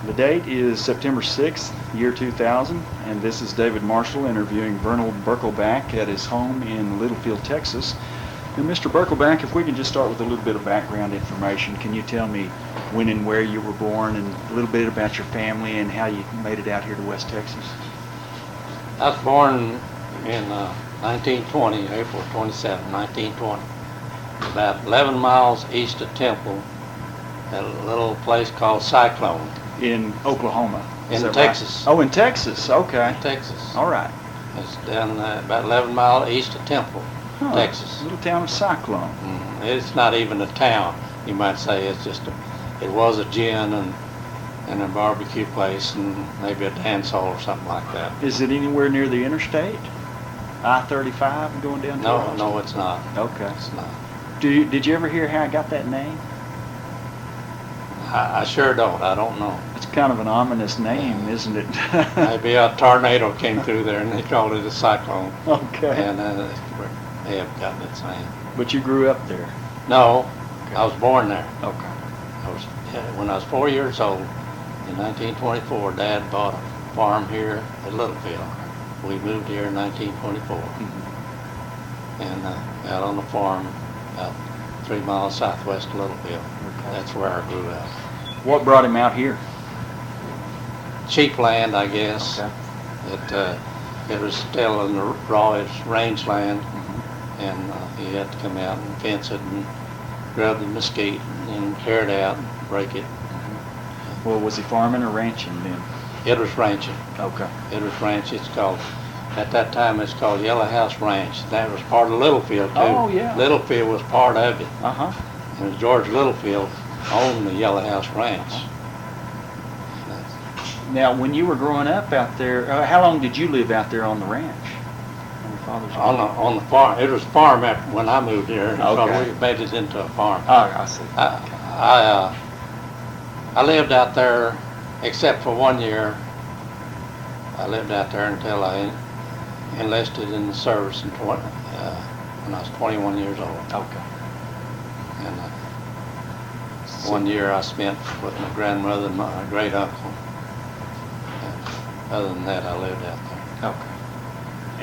The date is September 6th, year 2000, and this is David Marshall interviewing Werner Birkelbach at his home in Littlefield, Texas. And Mr. Birkelbach, if we can just start with a little bit of background information, can you tell me when and where you were born and a little bit about your family and how you made it out here to West Texas? I was born in 1920, April 27, 1920, about 11 miles east of Temple, at a little place called Cyclone. In Oklahoma? In Texas. Right? Oh, in Texas, okay. Texas. All right. It's down about 11 miles east of Temple, Texas. Little town of Cyclone. It's not even a town, you might say. It's just it was a gin and a barbecue place and maybe a dance hall or something like that. Is it anywhere near the interstate? I-35 going down to No, it's not. Okay. It's not. Did you ever hear how I got that name? I sure don't. I don't know. It's kind of an ominous name, isn't it? Maybe a tornado came through there and they called it a cyclone. Okay. And they have gotten its name. But you grew up there? No, Okay. I was born there. Okay. When I was 4 years old, in 1924, Dad bought a farm here at Littlefield. We moved here in 1924. And out on the farm about 3 miles southwest of Littlefield. Okay. That's where I grew up. What brought him out here? Cheap land, I guess. Okay. It was still in the rawest rangeland, and he had to come out and fence it and grub the mesquite and tear it out and break it. Well, was he farming or ranching then? It was ranching. Okay. It was ranch. It's called, at that time it's called Yellow House Ranch. That was part of Littlefield too. Oh, yeah. Littlefield was part of it. Uh-huh. And George Littlefield owned the Yellow House Ranch. Now, when you were growing up out there, how long did you live out there on the ranch? On your father's ranch? On the farm. It was a farm after when I moved here. So Okay. we made it into a farm. Oh, I see. I lived out there, except for 1 year. I lived out there until I enlisted in the service when I was 21 years old. Okay. And 1 year I spent with my grandmother and my great uncle. Other than that, I lived out there. Okay.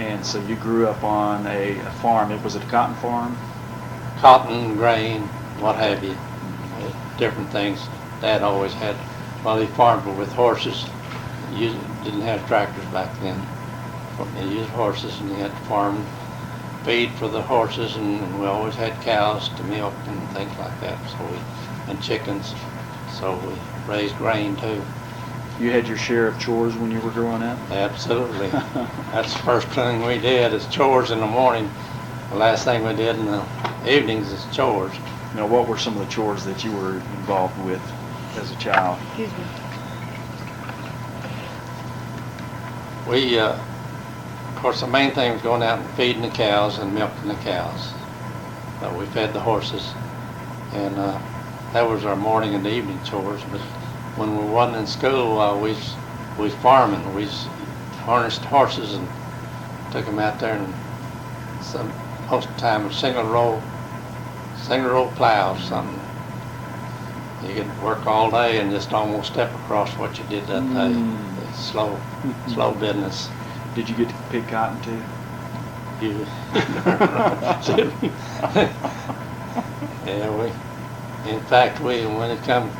And so you grew up on a farm. Was it a cotton farm? Cotton, grain, what have you. Different things. Dad always had, well, he farmed with horses. He didn't have tractors back then. He used horses, and he had to farm, feed for the horses, and we always had cows to milk and things like that. And chickens. So we raised grain too. You had your share of chores when you were growing up? Absolutely. That's the first thing we did is chores in the morning. The last thing we did in the evenings is chores. Now, what were some of the chores that you were involved with as a child? Excuse me. We, of course, the main thing was going out and feeding the cows and milking the cows. But we fed the horses, and that was our morning and evening chores. But when we wasn't in school, we was farming. We harnessed horses and took them out there, and most of the time, single row plows, something. You could work all day and just almost step across what you did that day. It's slow business. Did you get to pick cotton too? Yeah, in fact, when it come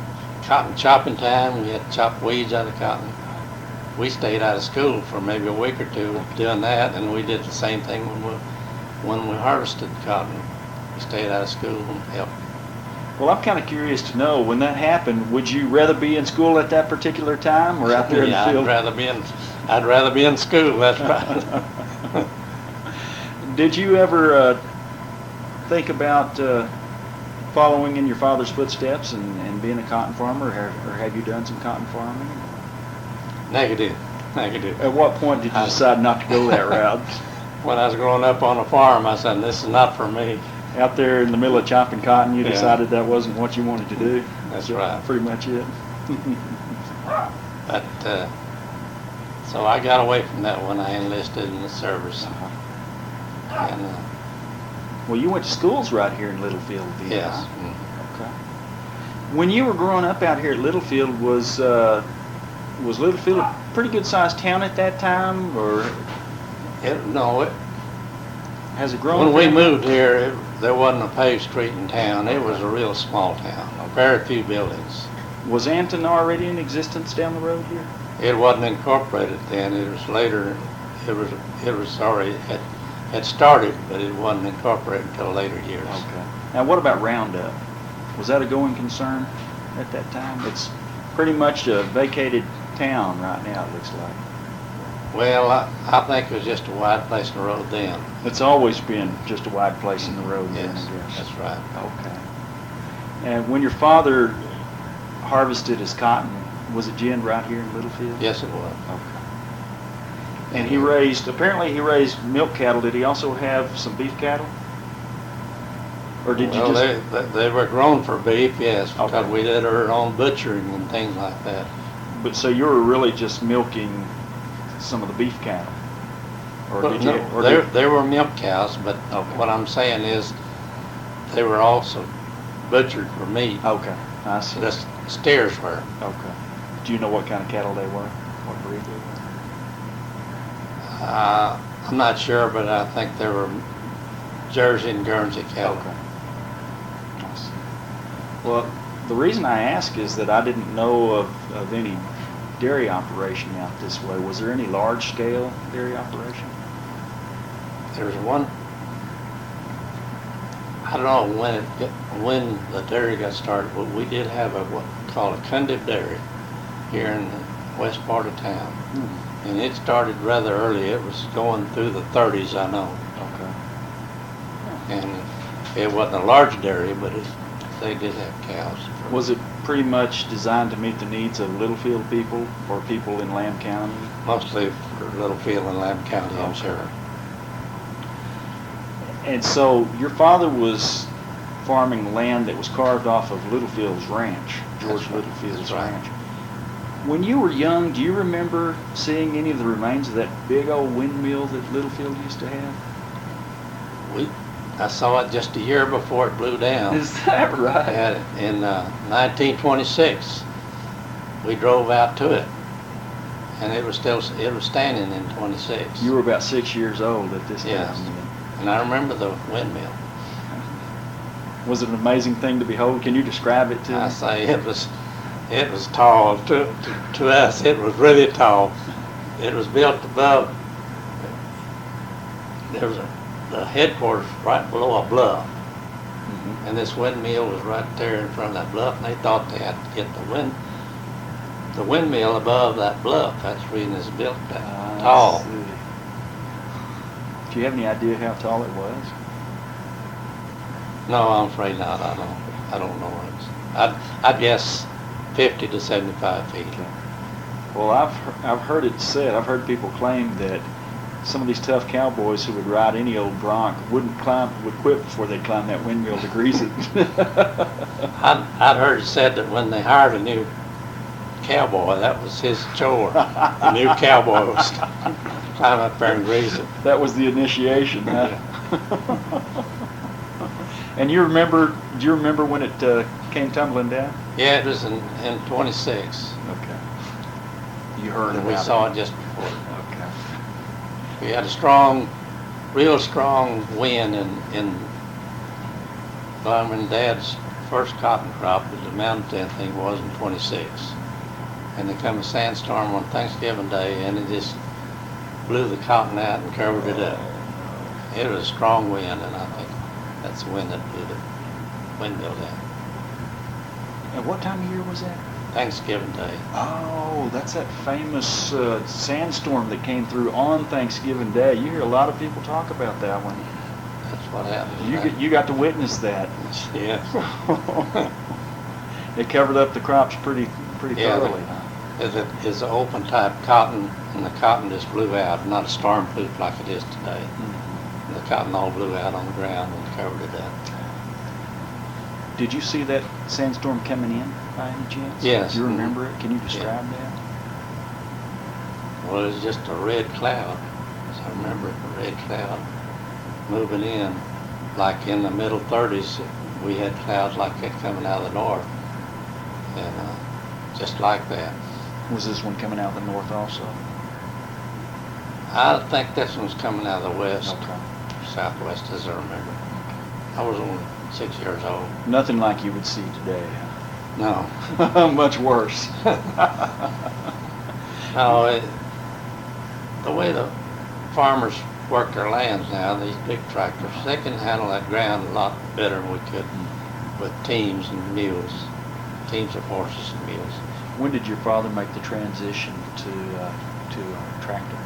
cotton chopping time, we had to chop weeds out of cotton. We stayed out of school for maybe a week or two doing that, and we did the same thing when we harvested cotton. We stayed out of school and helped. Well, I'm kind of curious to know, when that happened, would you rather be in school at that particular time or out there in the field? I'd rather be in school, that's right. Did you ever think about following in your father's footsteps and being a cotton farmer, or have you done some cotton farming? Negative. At what point did you decide not to go that route? When I was growing up on a farm, I said, this is not for me. Out there in the middle of chopping cotton, you decided that wasn't what you wanted to do? That's right. Pretty much it. But, so I got away from that when I enlisted in the service. And, well, you went to schools right here in Littlefield, did you? Yes. Okay. When you were growing up out here at Littlefield, was Was Littlefield a pretty good sized town at that time, or No, has it grown? when we moved here, there wasn't a paved street in town. It was a real small town, very few buildings. Was Anton already in existence down the road here? It wasn't incorporated then. It was later. It was already had started, but it wasn't incorporated until later years. Okay. Now, what about Roundup? Was that a going concern at that time? It's pretty much a vacated town right now, it looks like. Well, I think it was just a wide place in the road then. It's always been just a wide place in the road then, Yes, I guess. that's right. Okay. And when your father harvested his cotton, was it ginned right here in Littlefield? Yes, it was. Okay. And apparently he raised milk cattle. Did he also have some beef cattle? Or did you just... they were grown for beef, yes, because Okay. we did our own butchering and things like that. But so you were really just milking some of the beef cattle? Or Well, did you... no, or they were milk cows, but Okay. what I'm saying is they were also butchered for meat. Okay, I see. The steers were. Okay. Do you know what kind of cattle they were? What breed they I'm not sure, but I think they were Jersey and Guernsey were? cattle. Okay. I see. Well, the reason I ask is that I didn't know of any dairy operation out this way. Was there any large-scale dairy operation? There's one. I don't know when the dairy got started, but we did have what called a Cundiv dairy here in the west part of town. And it started rather early. It was going through the 30s, I know. Okay. And it wasn't a large dairy, but they did have cows. Was it pretty much designed to meet the needs of Littlefield people or people in Lamb County? Mostly for Littlefield and Lamb County, I'm Okay. sure. And so your father was farming land that was carved off of Littlefield's ranch, George That's right. Littlefield's That's right. ranch. When you were young, do you remember seeing any of the remains of that big old windmill that Littlefield used to have? I saw it just a year before it blew down. Is that right? In 1926, we drove out to it, and it was standing in 26. You were about 6 years old at this Yes. time. And I remember the windmill. Was it an amazing thing to behold? Can you describe it to I me? say it was tall. To us, it was really tall. It was built above. There was the headquarters right below a bluff, Mhm. and this windmill was right there in front of that bluff. And they thought they had to get the windmill above that bluff. That's the reason it's built that I tall. see. Do you have any idea how tall it was? No, I'm afraid not. I don't know. I'd guess 50 to 75 feet. Okay. Well, I've heard it said, I've heard people claim that some of these tough cowboys who would ride any old bronc would quit before they climb that windmill to grease it. I'd heard it said that when they hired a new cowboy, that was his chore. The new cowboy was climb up there and grease it. That was the initiation, huh? And do you remember when it came tumbling down? Yeah, it was in 26. Okay. You heard And about we saw it just before. Okay. We had a real strong wind in when Dad's first cotton crop, the mountain thing was in 26. And there come a sandstorm on Thanksgiving Day, and it just blew the cotton out and covered it up. It was a strong wind, and I think that's the wind that blew the windmill down. And what time of year was that? Thanksgiving Day. Oh, that's that famous sandstorm that came through on Thanksgiving Day. You hear a lot of people talk about that one. That's what happened. You got to witness that. Yes. It covered up the crops pretty Yeah, thoroughly. Huh? It's an open type cotton, and the cotton just blew out, not a storm proof like it is today. Mhm. And the cotton all blew out on the ground and covered it up. Did you see that sandstorm coming in by any chance? Yes. Do you remember it? Can you describe that? Well, it was just a red cloud. As I remember it, a red cloud moving in. Like in the middle 30s, we had clouds like that coming out of the north. And just like that. Was this one coming out of the north also? I think this one's coming out of the west, Okay. southwest, as I remember. I was only 6 years old. Nothing like you would see today. No. Much worse. No, the way the farmers work their lands now, these big tractors, they can handle that ground a lot better than we could with teams and mules, teams of horses and mules. When did your father make the transition to a tractor?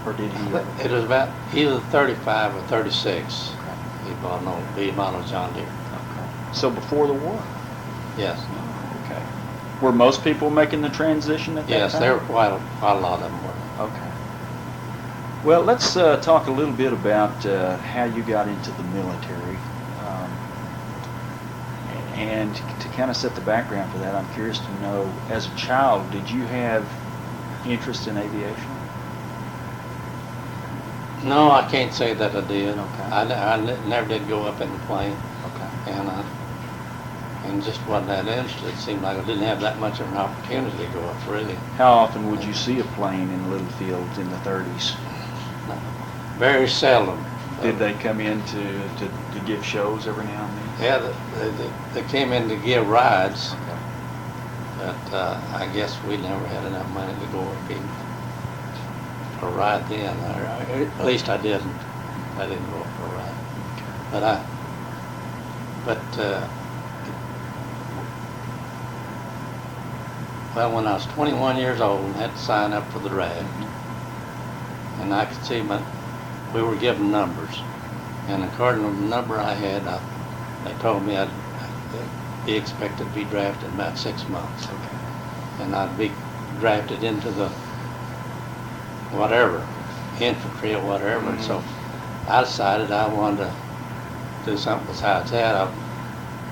Or did he? It was about either 35 or 36. Okay. He bought an old B model John Deere. Okay. So before the war? Yes. Oh, okay. Were most people making the transition at that Yes, time? there were quite a lot of them were. Okay. Well, let's talk a little bit about how you got into the military. And to kind of set the background for that, I'm curious to know, as a child, did you have interest in aviation? No, I can't say that I did. Okay. I never did go up in the plane, Okay. and just wasn't that interested. It seemed like I didn't have that much of an opportunity to go up, really. How often would you see a plane in Littlefield in the 30s? Very seldom. Did they come in to give shows every now and then? Yeah, they came in to give rides, Okay. but I guess we never had enough money to go up even for a ride then. Or at least I didn't. I didn't go up for a ride. Well, when I was 21 years old and had to sign up for the RAD, and I could see we were given numbers, and according to the number I had, they told me I'd be expected to be drafted in about 6 months. Okay. And I'd be drafted into the whatever, infantry or whatever. And so I decided I wanted to do something besides that.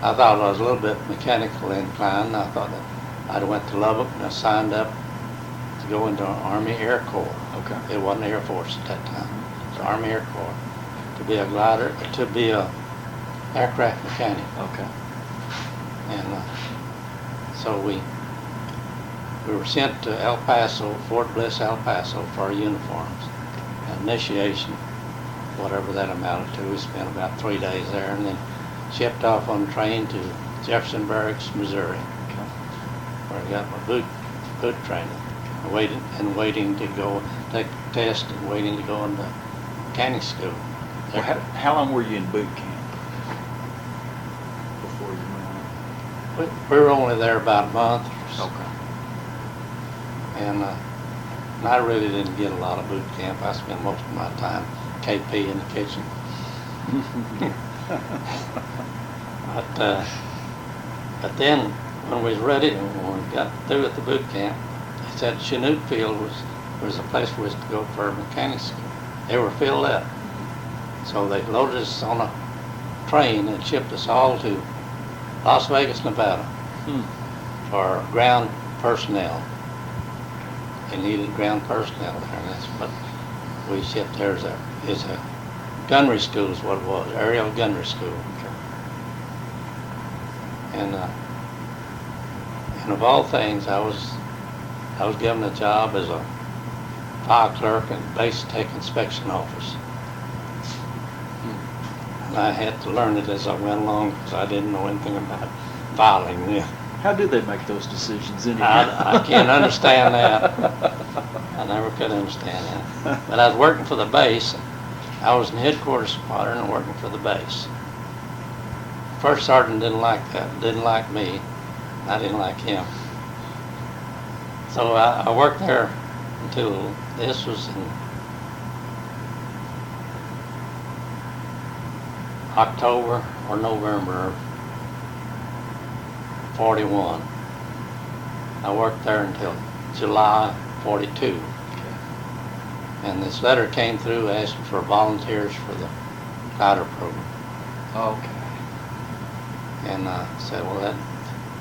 I thought I was a little bit mechanically inclined. I thought that I'd went to Lubbock and I signed up to go into Army Air Corps. Okay. It wasn't Air Force at that time. It was Army Air Corps. To be a glider, to be a aircraft mechanic. Okay. And so we were sent to El Paso, Fort Bliss, El Paso, for our uniforms. Initiation, whatever that amounted to. We spent about 3 days there, and then shipped off on a train to Jefferson Barracks, Missouri, Okay. where I got my boot training. Waiting to go take the test and waiting to go into mechanic school. Well, how long were you in boot camp before you went on? We were only there about a month or so. Okay. And I really didn't get a lot of boot camp. I spent most of my time KP in the kitchen. But then when we was ready, when we got through at the boot camp, they said Chinook Field was a place for us to go for mechanic school. They were filled up. So they loaded us on a train and shipped us all to Las Vegas, Nevada for ground personnel. They needed ground personnel there, and that's what we shipped there is a gunnery school is what it was, aerial gunnery school. Okay. And of all things, I was given a job as a file clerk in base tech inspection office. And I had to learn it as I went along because I didn't know anything about filing then. How did they make those decisions anyway? I can't understand that. I never could understand that. But I was working for the base. I was in headquarters squadron and working for the base. First sergeant didn't like that, didn't like me. I didn't like him. So I worked there until this was in October or November of 41. I worked there until July 42. And this letter came through asking for volunteers for the glider program. Okay. And I said, well,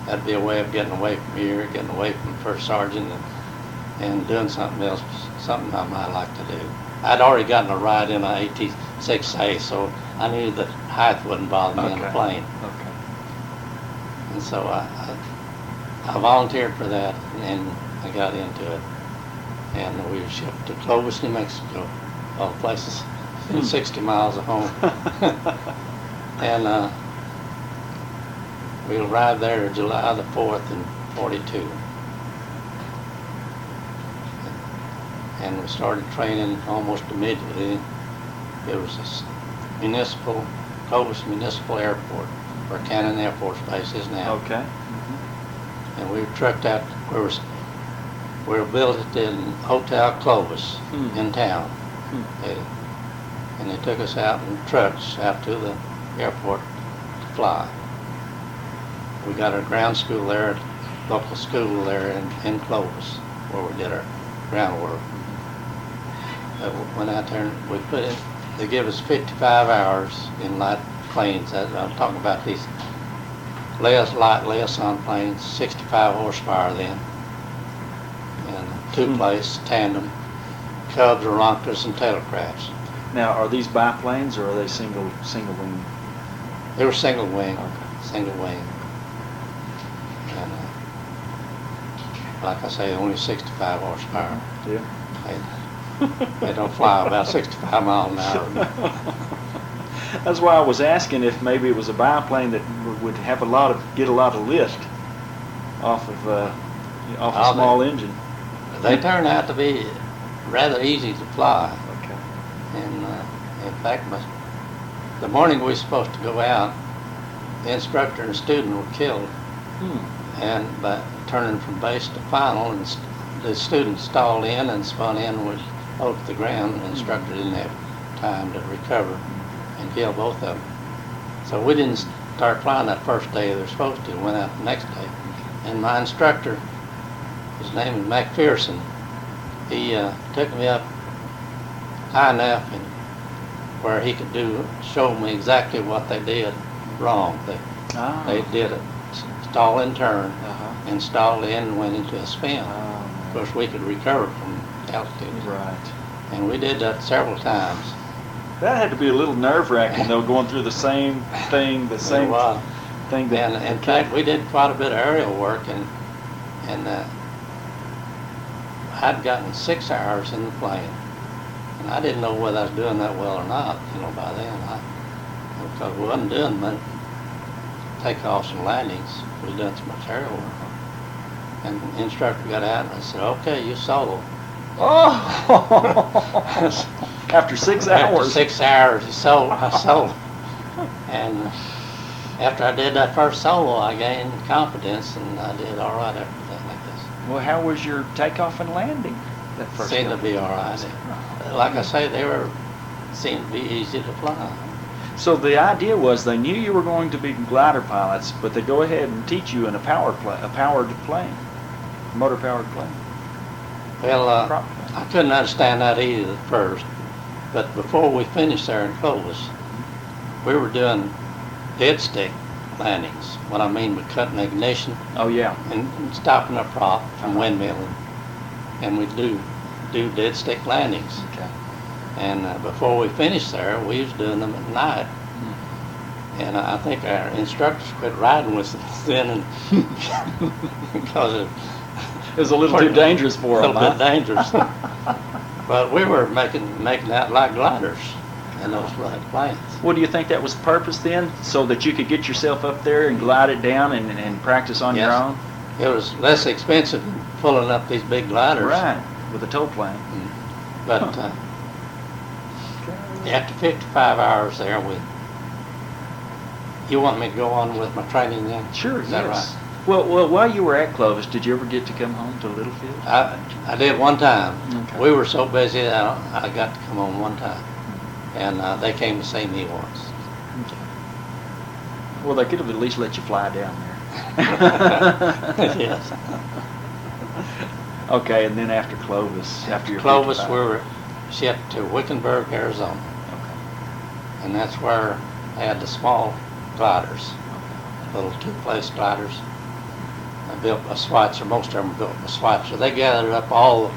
that'd be a way of getting away from here, getting away from first sergeant, and doing something else, something I might like to do. I'd already gotten a ride in an AT-6A, so I knew that height wouldn't bother me in a plane. Okay. And so I volunteered for that, and I got into it. And we were shipped to Clovis, New Mexico, all places, 60 miles of home. And we arrived there July the 4th in 42. And we started training almost immediately. It was a Clovis Municipal Airport, where Cannon Air Force Base is now. Okay. And we were trucked out, we were built in Hotel Clovis in town. And they took us out in trucks out to the airport to fly. We got our ground school there, local school there in Clovis, where we did our ground work. Went out there and we put in, they give us 55 hours in light planes. I'm talking about these light liaison planes, 65 horsepower then. And two-place, tandem, Cubs, Roncas, and tailcrafts. Now, are these biplanes or are they single wing? They were single wing, Okay. single wing. And like I say, only 65 horsepower. Yeah. They don't fly about 65 miles an hour. That's why I was asking if maybe it was a biplane that would have get a lot of lift off of a small engine. They turned out to be rather easy to fly. Okay. And in fact, the morning we were supposed to go out, the instructor and student were killed. And by turning from base to final, and the student stalled in and spun in and was over to the ground. The instructor didn't have time to recover and kill both of them. So we didn't start flying that first day they were supposed to. Went out the next day. And my instructor, his name is McPherson, he took me up high enough and where he could show me exactly what they did wrong. They did it stall and turn, and stalled in and went into a spin. Of course, we could recover from altitude. Right. And we did that several times. That had to be a little nerve-wracking, though, going through the same thing, thing. And in fact, we did quite a bit of aerial work, and I'd gotten 6 hours in the plane, and I didn't know whether I was doing that well or not. By then, because we wasn't doing much takeoffs and landings. We done so much aerial work. And the instructor got out and I said, "Okay, you solo." Oh! After 6 hours. After 6 hours, I solo. And after I did that first solo, I gained confidence, and I did all right after that, like this. Well, how was your takeoff and landing that first Seemed go? to be all right. Like I say, seemed to be easy to fly. So the idea was they knew you were going to be glider pilots, but they go ahead and teach you in a powered plane, motor-powered plane. Well, I couldn't understand that either at first, but before we finished there in Clovis, we were doing dead stick landings. What I mean by cutting ignition. Oh yeah. And stopping a prop from windmilling, and we do dead stick landings. Okay. And before we finished there, we was doing them at night. And I think our instructors quit riding with us then, because it was a little too dangerous for them. A little bit dangerous. But we were making out like gliders in those planes. Well, do you think that was the purpose then, so that you could get yourself up there and glide it down and practice on your own? It was less expensive than pulling up these big gliders. Right, with a tow plane. But after 55 hours there, you want me to go on with my training then? Sure, Is that yes. right? Well, while you were at Clovis, did you ever get to come home to Littlefield? I did one time. Okay. We were so busy that I got to come home one time. And they came to see me once. Okay. Well, they could have at least let you fly down there. Yes. Okay, and then after Clovis, after your Clovis, 55. we were shipped to Wickenburg, Arizona. Okay. And that's where they had the small gliders, little two-place gliders. I built a Schweitzer. Most of them built a Schweitzer. They gathered up all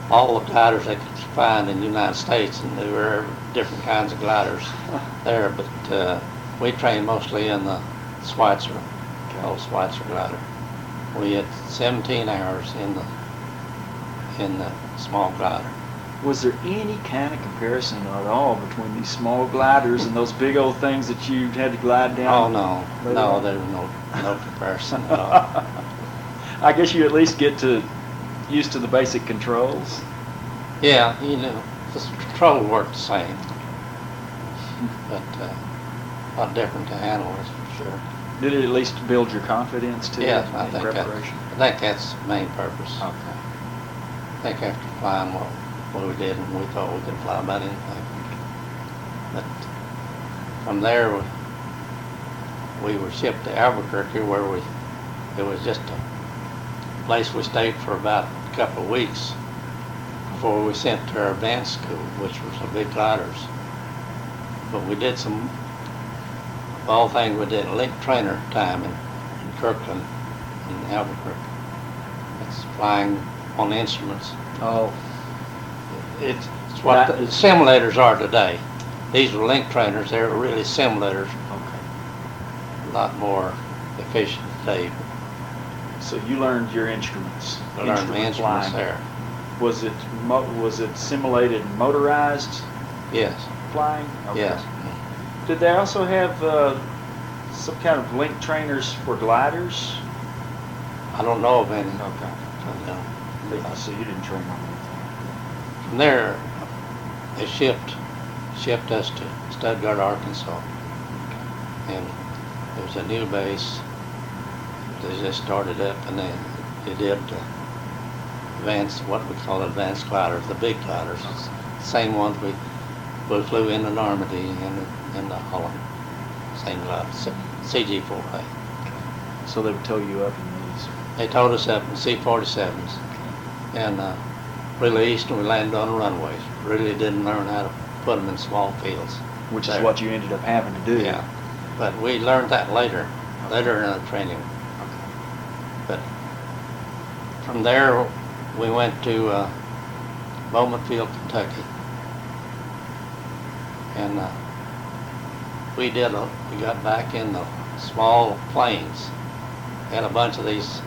the gliders they could find in the United States, and there were different kinds of gliders there. But we trained mostly in the Schweitzer, old Schweitzer glider. We had 17 hours in the in the small glider. Was there any kind of comparison at all between these small gliders and those big old things that you had to glide Oh, down? no, there was no comparison at all. I guess you at least get used to the basic controls. Yeah, you know, the control worked the same, but a lot different to handle, that's for sure. Did it at least build your confidence too? Yeah, in I think preparation? that's the main purpose. Okay. I think after flying what we did, and we thought we could fly about anything. But from there, we were shipped to Albuquerque, where it was just a place we stayed for about a couple of weeks before we sent to our advanced school, which was the big gliders. But we did some, of all things, we did link trainer time in Kirkland, in Albuquerque. It's flying on instruments. Oh. It's what the simulators are today. These were link trainers. They were really simulators. Okay. A lot more efficient today. So you learned your instruments. I learned my instruments flying. there. Was it simulated motorized Yes. flying? Okay. Yes. Did they also have some kind of link trainers for gliders? I don't know of any. Okay. No. So you didn't train on anything. From there, they shipped us to Stuttgart, Arkansas, and it was a new base. They just started up, and they did what we call advanced gliders, the big gliders, same ones we flew into Normandy and into Holland, same gliders, CG-4A. So they would tow you up in these. They towed us up in C-47s and released, and we landed on the runways. Really didn't learn how to put them in small fields. Which is what you ended up having to do. Yeah, but we learned that later in the training. But from there, we went to Bowman Field, Kentucky, and we got back in the small planes. Had a bunch of these,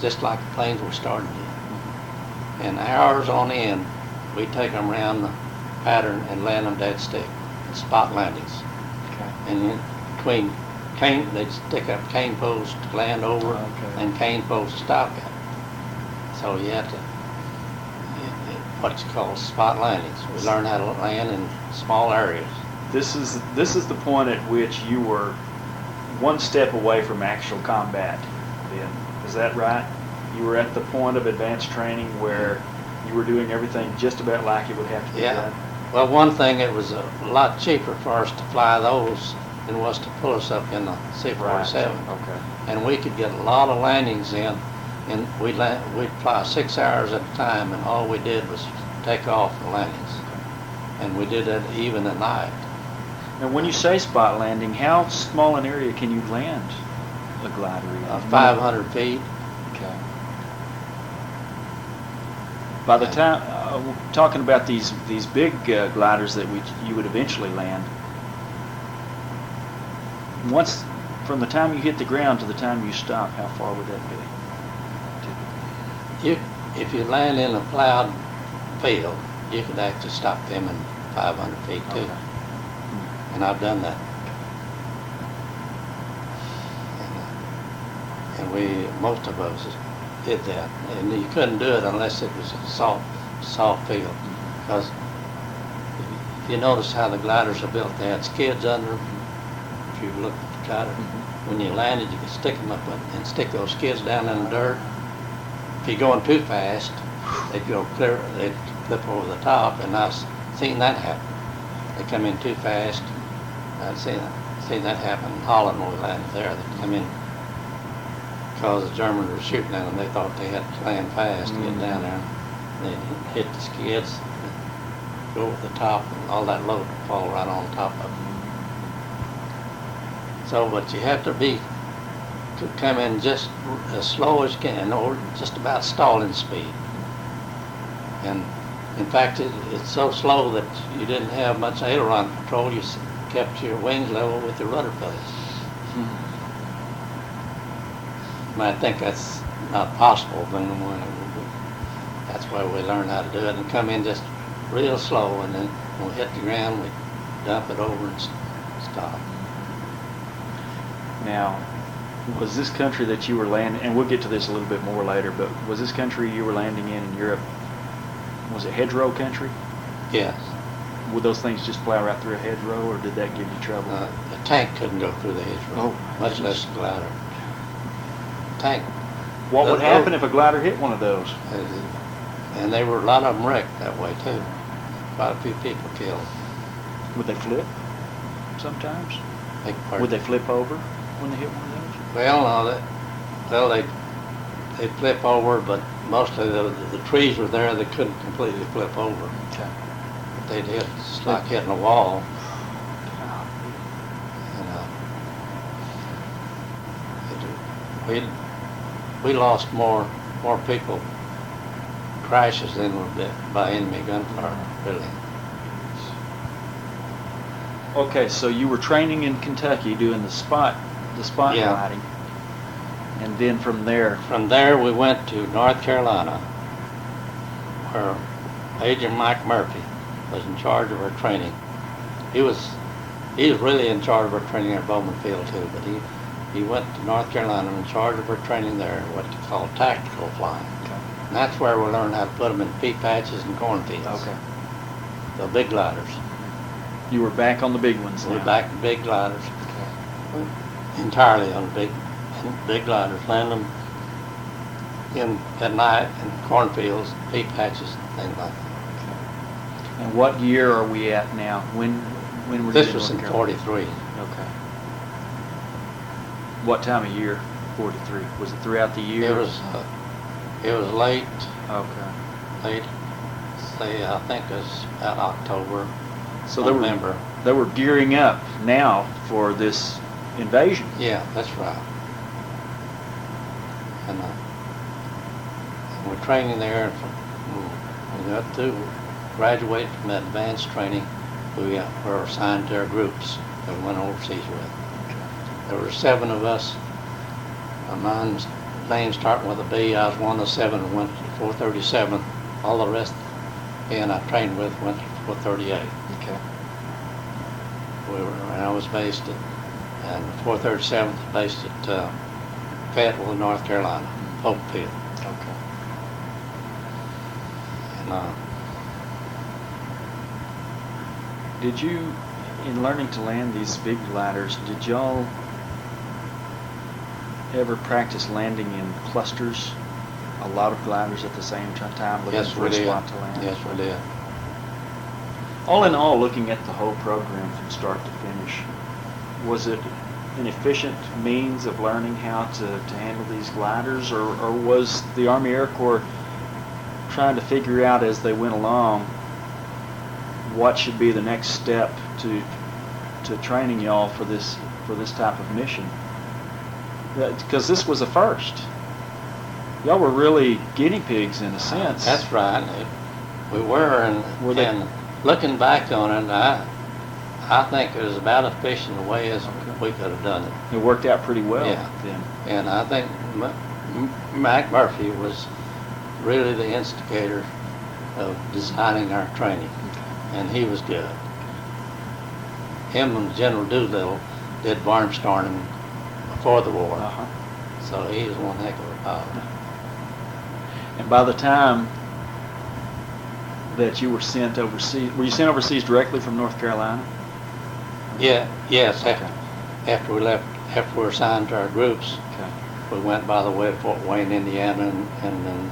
just like the planes we started in. And hours on end, we'd take them around the pattern and land them dead stick, spot landings. Okay. And in between they'd stick up cane poles to land over, and cane poles to stop at. So you had to, what you call spot landings. We learned how to land in small areas. This is the point at which you were one step away from actual combat. Then, is that right? You were at the point of advanced training where you were doing everything just about like it would have to be done. Well, one thing, it was a lot cheaper for us to fly those than was to pull us up in the C-47. Right. Okay. And we could get a lot of landings in, and we'd fly 6 hours at a time, and all we did was take off the landings. And we did it even at night. Now, when you say spot landing, how small an area can you land a glider in? 500 feet. Okay. By the time, talking about these big gliders that you would eventually land, once from the time you hit the ground to the time you stop, how far would that be? If you land in a plowed field, you could actually stop them in 500 feet too. Okay. And I've done that. And most of us did that. And you couldn't do it unless it was a soft field. Because if you notice how the gliders are built, they had skids under them. If you look at the glider, when you landed, you could stick them up and stick those skids down in the dirt. If you're going too fast, they'd go clear, they'd flip over the top, and I've seen that happen. They come in too fast. I've seen that happen in Holland when we landed there. They come in because the Germans were shooting at them. They thought they had to land fast to get down there. They'd hit the skids, go over the top, and all that load would fall right on top of them. So, but you have to come in just as slow as you can, or just about stalling speed. And in fact, it's so slow that you didn't have much aileron control. You kept your wings level with your rudder pedals. I think that's not possible, but anyway, That's where we learned how to do it and come in just real slow, and then when we hit the ground, we dump it over and stop. Now, was this country that you were landing, and we'll get to this a little bit more later, but was this country you were landing in Europe, was it hedgerow country? Yes. Would those things just plow right through a hedgerow, or did that give you trouble? The tank couldn't go through the hedgerow, much less a glider. Tank. What would happen if a glider hit one of those? And there were a lot of them wrecked that way too. Quite a few people killed. Would they flip sometimes? Would they flip over when they hit one of those? Well, no, they flip over, but mostly the trees were there that couldn't completely flip over. Okay. But they'd hit, it's like hitting a wall. And we lost more people crashes than were bit by enemy gunfire, really. Okay, so you were training in Kentucky doing the spot Yeah. gliding, and then from there. From there, we went to North Carolina, where Major Mike Murphy was in charge of our training. He was really in charge of our training at Bowman Field too, but he went to North Carolina in charge of our training there, what they call tactical flying. Okay. And that's where we learned how to put them in pea patches and cornfields. Okay. The big gliders. You were back on the big ones now. We're back to big gliders. Okay. Entirely on big gliders. Land them at night in cornfields, pea patches, things like that. Okay. And what year are we at now? When were you This in was in North Carolina? 43. Okay. What time of year? 43. Was it throughout the year? It was late. Okay. Late. Say, I think it was about October. So November. they were gearing up now for this invasion. Yeah, that's right. And we're training there. We got to graduate from that advanced training. We were assigned to our groups that we went overseas with. There were 7 of us. Mine's name starting with a B. I was one of 7 and went to 437. All the rest, and I trained with, went to 438. Okay. And I was based at, and 437th based at Fayetteville, North Carolina, Hope Field. Okay. And Did you, in learning to land these big gliders, did y'all ever practice landing in clusters? A lot of gliders at the same time, looking yes, for we a did. spot to land? Yes, we did. All in all, looking at the whole program from start to finish, was it an efficient means of learning how to handle these gliders, or was the Army Air Corps trying to figure out as they went along what should be the next step to training y'all for this type of mission? Because this was a first. Y'all were really guinea pigs in a sense. That's right. We were, and looking back on it, I think it was about as efficient a way as we could have done it. It worked out pretty well then. And I think Mac Murphy was really the instigator of designing our training, and he was good. Him and General Doolittle did barnstorming before the war, so he was one heck of a pilot. And by the time that you were sent overseas, were you sent overseas directly from North Carolina? Yes. Okay. After we left, after we were assigned to our groups, we went by the way of Fort Wayne, Indiana, and then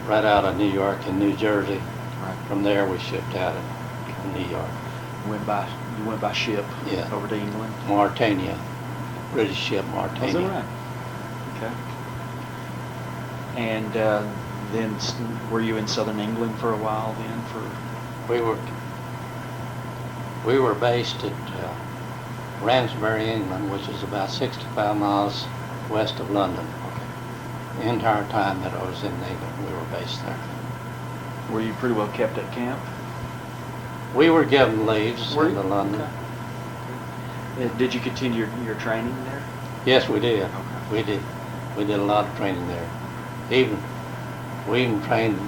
right out of New York and New Jersey. Right. From there, we shipped out of New York. You went by ship over to England? Mauritania. British ship, Mauritania. Is that right? Okay. And then were you in southern England for a while then? We were based at Ramsbury, England, which is about 65 miles west of London. Okay. The entire time that I was in England, we were based there. Were you pretty well kept at camp? We were given leaves into London. Okay. Did you continue your training there? Yes, we did. Okay. We did. We did a lot of training there. We even trained,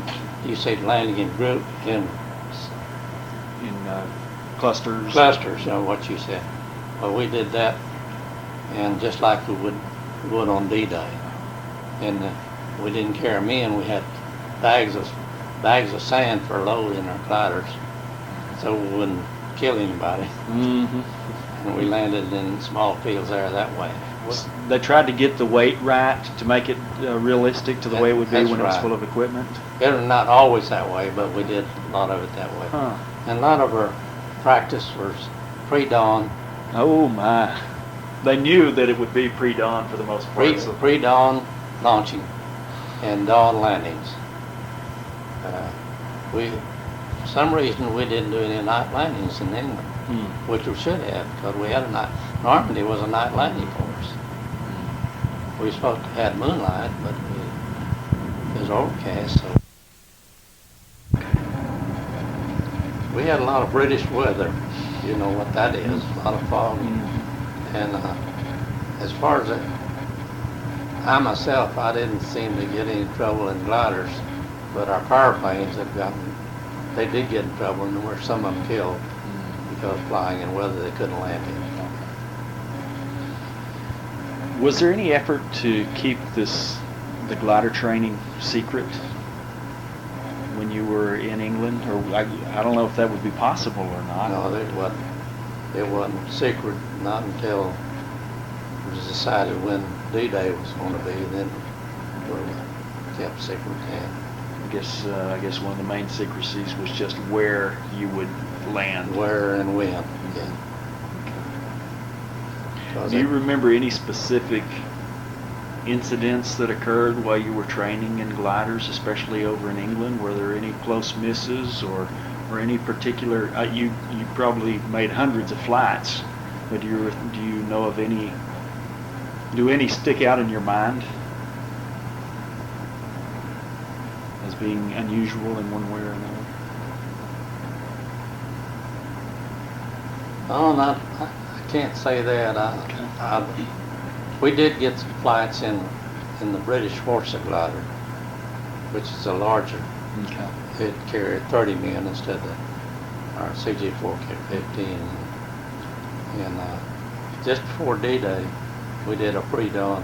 you say landing in group, in Clusters? clusters, what you said. Well, we did that, and just like we would on D-Day. And we didn't carry them in. We had bags of sand for a load in our gliders, so we wouldn't kill anybody. Mm-hmm. And we landed in small fields there that way. They tried to get the weight right to make it realistic to the way it would be That's when it was right. full of equipment? It was not always that way, but we did a lot of it that way. Huh. And a lot of our practice was pre-dawn. Oh my. They knew that it would be pre-dawn for the most part. Pre-dawn launching and dawn landings. For some reason we didn't do any night landings in England, which we should have, because we had a night. Normandy was a night landing for us. We were supposed to have moonlight, but it was overcast, so. We had a lot of British weather. You know what that is, a lot of fog. And as far as I myself, I didn't seem to get any trouble in gliders, but our power planes they did get in trouble, and there were some of them killed because flying in weather they couldn't land in. Was there any effort to keep the glider training secret when you were in England? Or I don't know if that would be possible or not. No, it wasn't secret, not until it was decided when D-Day was going to be, then we kept secret. And I guess one of the main secrecies was just where you would land. where and when, yeah. Do you remember any specific incidents that occurred while you were training in gliders, especially over in England? Were there any close misses or any particular? You probably made hundreds of flights, but do you know of any? Do any stick out in your mind as being unusual in one way or another? Oh, I can't say that. We did get some flights in the British Horsa glider, which is a larger. Okay. It carried 30 men instead of our CJ4 carried 15. And just before D-Day, we did a pre-dawn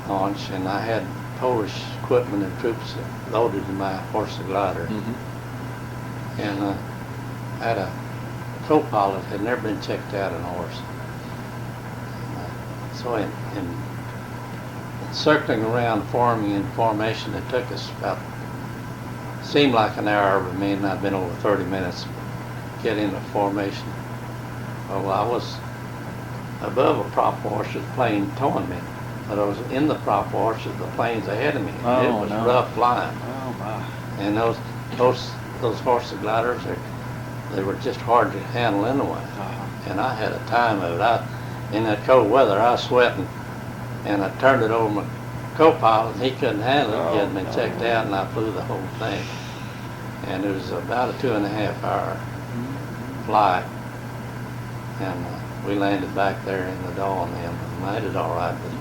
launch, and I had Polish equipment and troops loaded in my Horsa glider. Mm-hmm. And I had a co-pilot had never been checked out in a horse. So in circling around, forming in formation, it took us seemed like an hour, but me and I'd been over 30 minutes to get into formation. Well, I was above a prop washer, the plane towing me, but I was in the prop washer, the plane's ahead of me. Oh, it was rough flying. Oh my. And those Horsa gliders, they were just hard to handle anyway. Uh-huh. And I had a time of it. In that cold weather, I was sweating, and I turned it over my co-pilot, and he couldn't handle it. He had me checked out, and I flew the whole thing. And it was about a 2.5-hour flight, and we landed back there in the dawn, and landed all right, but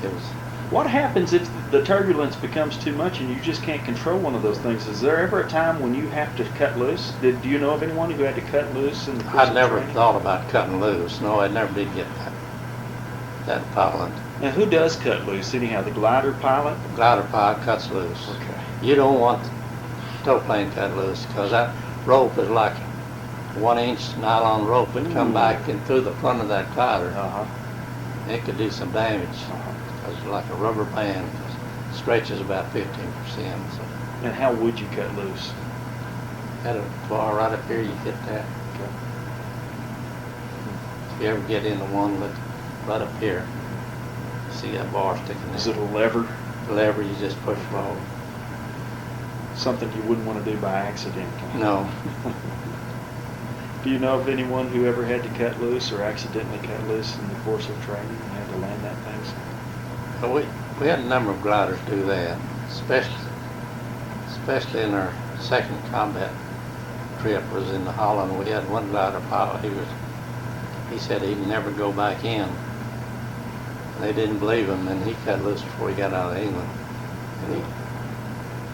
it was. What happens if the turbulence becomes too much and you just can't control one of those things? Is there ever a time when you have to cut loose? Do you know of anyone who had to cut loose in the course I of never training? thought about cutting loose. No, I never did get that pilot. Now, who does cut loose anyhow? The glider pilot? The glider pilot cuts loose. Okay. You don't want the tow plane cut loose, because that rope is like a 1-inch nylon rope. It'd come back in through the front of that glider. Uh-huh. It could do some damage. It's like a rubber band. It stretches about 15%. So And how would you cut loose? had a bar right up here, you hit that. Okay. If you ever get into one, look right up here. See that bar sticking Is it there. a lever? The lever, you just push forward. Something you wouldn't want to do by accident? No. Do you know of anyone who ever had to cut loose or accidentally cut loose in the course of training and had to land that thing? But we had a number of gliders do that, especially in our second combat trip was in Holland. We had one glider pilot. He said he'd never go back in. They didn't believe him, and he cut loose before he got out of England. And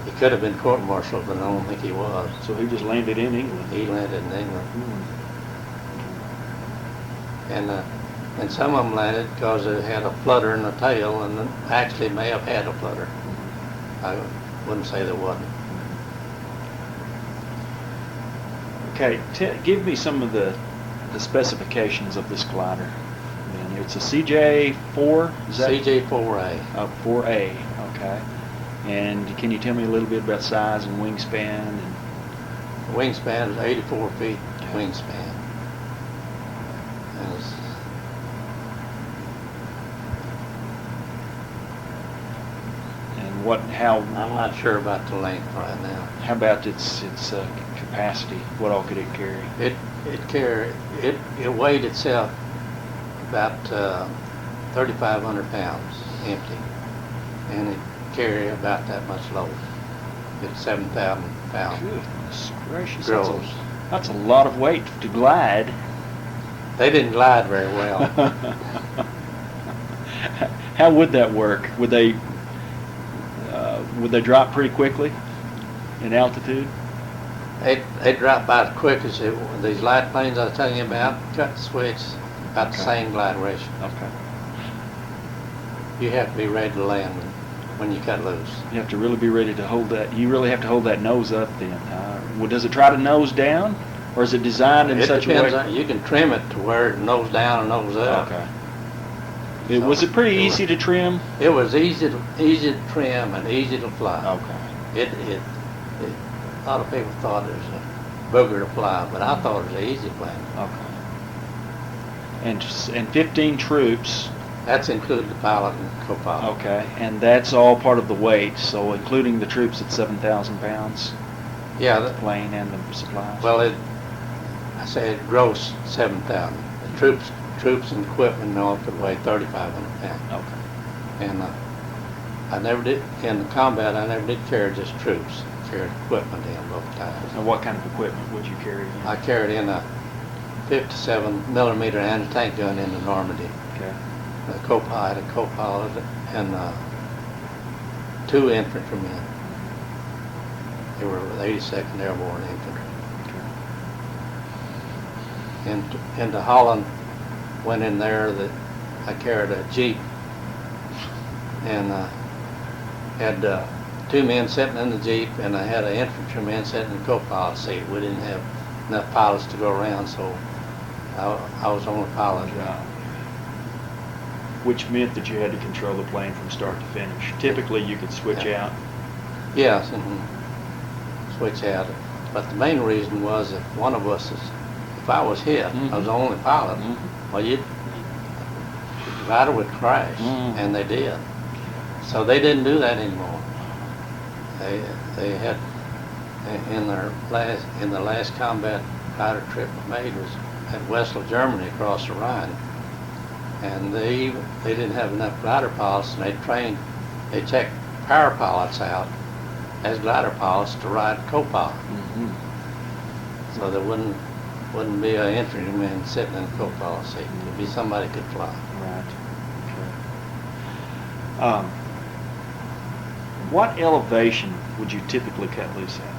He could have been court-martialed, but I don't think he was. So he just landed in England. He landed in England. And some of them landed because it had a flutter in the tail, and actually may have had a flutter. I wouldn't say there wasn't. Okay, give me some of the specifications of this glider. Then it's a CJ4. Is that CJ4A. 4A. Okay. And can you tell me a little bit about size and wingspan? And Wingspan is 84 feet wingspan. And how? I'm not sure about the length right now. How about its capacity? What all could it carry? It weighed itself about 3,500 pounds empty, and it carried about that much load. It's 7,000 pounds. Goodness gracious! Gross. That's a lot of weight to glide. They didn't glide very well. How would that work? Would they drop pretty quickly in altitude? They drop by as quick as these light planes I was telling you about. Cut the switch, about the same glide ratio. Okay. You have to be ready to land when you cut loose. You have to really be ready to hold that. You really have to hold that nose up then. Well, does it try to nose down, or is it designed in such a way? It depends. You can trim it to where it nose down and nose up. Okay. Was it pretty easy to trim? It was easy to trim and easy to fly. Okay. A lot of people thought it was a booger to fly, but I thought it was an easy plane. Okay. And 15 troops. That's included the pilot and co-pilot. Okay. And that's all part of the weight, so including the troops at 7,000 pounds. Yeah. The plane and the supplies. Well, I say it gross 7,000. The troops and equipment and all could weigh 3,500 pounds. Okay. And I never did, in the combat, I never did carry just troops. I carried equipment in both times. And what kind of equipment would you carry in? I carried in a 57 millimeter anti-tank gun into Normandy. Okay. A co-pilot, and 2 infantrymen. They were the 82nd Airborne Infantry. Okay. Into Holland, went in there that I carried a Jeep and had 2 men sitting in the Jeep, and I had an infantryman sitting in the co-pilot seat. We didn't have enough pilots to go around, so I was on the pilot job. Which meant that you had to control the plane from start to finish. Typically, you could switch out. Yes, and switch out. But the main reason was if one of us if I was hit, I was the only pilot. Well, the glider would crash, and they did. So they didn't do that anymore. They had in the last combat glider trip made was at Wesel, Germany, across the Rhine. And they didn't have enough glider pilots, and they checked power pilots out as glider pilots to ride co-pilot. So there wouldn't be an infantryman sitting in a co-pilot seat. It'd be somebody could fly. Right. Okay. What elevation would you typically cut loose at?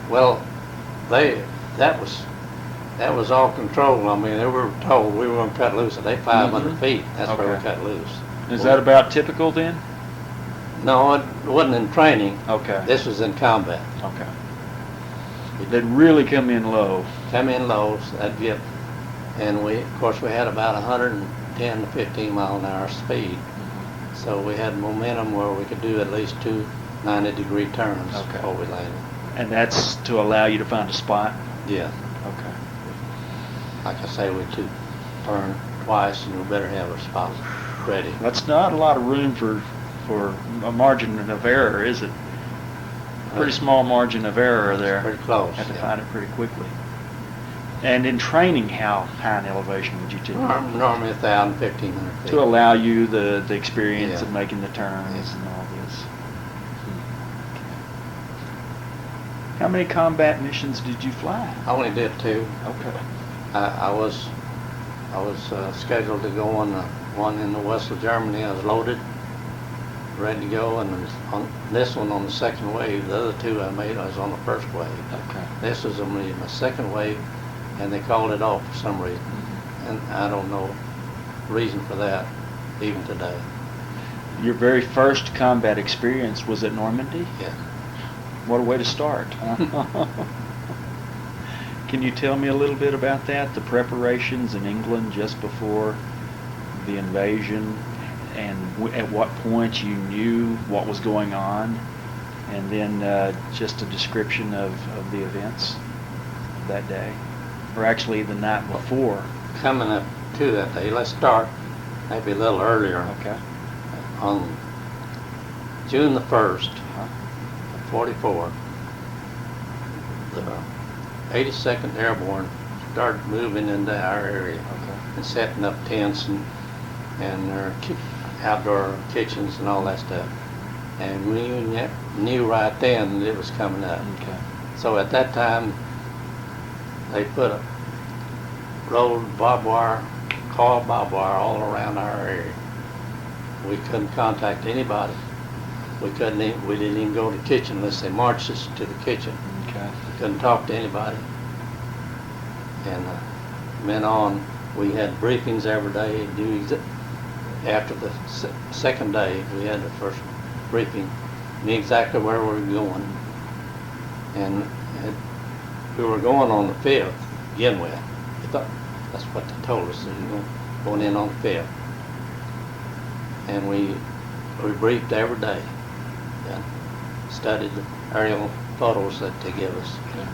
Well, that was all controlled. I mean, they were told we were going to cut loose at 500 feet. That's where we cut loose. Is that about typical then? No, it wasn't in training. Okay. This was in combat. Okay. They'd really come in low. Come in low, so that'd get, and of course we had about 110 to 15 mile an hour speed. So we had momentum where we could do at least 2 90-degree turns before we landed. And that's to allow you to find a spot? Yeah. Okay. Like I say, we turn twice, and we better have our spot ready. That's not a lot of room for a margin of error, is it? Pretty small margin of error there. Pretty close. Have to find it pretty quickly. And in training, how high an elevation would you typically? Normally 1,000, 1,500 feet. To allow you the experience of making the turns and all this. How many combat missions did you fly? I only did 2. Okay. I was scheduled to go on one in the Wesel, Germany. I was loaded, ready to go, and on this one on the second wave. The other two I made was on the first wave. Okay. This was only my second wave, and they called it off for some reason, and I don't know reason for that even today. Your very first combat experience was at Normandy? Yeah. What a way to start. Can you tell me a little bit about that, the preparations in England just before the invasion, and at what point you knew what was going on, and then just a description of the events of that day, or actually the night before? Coming up to that day, let's start maybe a little earlier. Okay. On June the 1st, of 44, the 82nd Airborne started moving into our area. Okay. And setting up tents and their outdoor kitchens and all that stuff. And we knew right then that it was coming up. Okay. So at that time, they put a rolled barbed wire, coiled barbed wire all around our area. We couldn't contact anybody. We didn't even go to the kitchen unless they marched us to the kitchen. Okay. We couldn't talk to anybody. And went on. We had briefings every day. After the second day, we had the first briefing, knew exactly where we were going. And we were going on the 5th, to begin with. We thought that's what they told us, going in on the 5th. And we briefed every day and studied the aerial photos that they give us. Okay.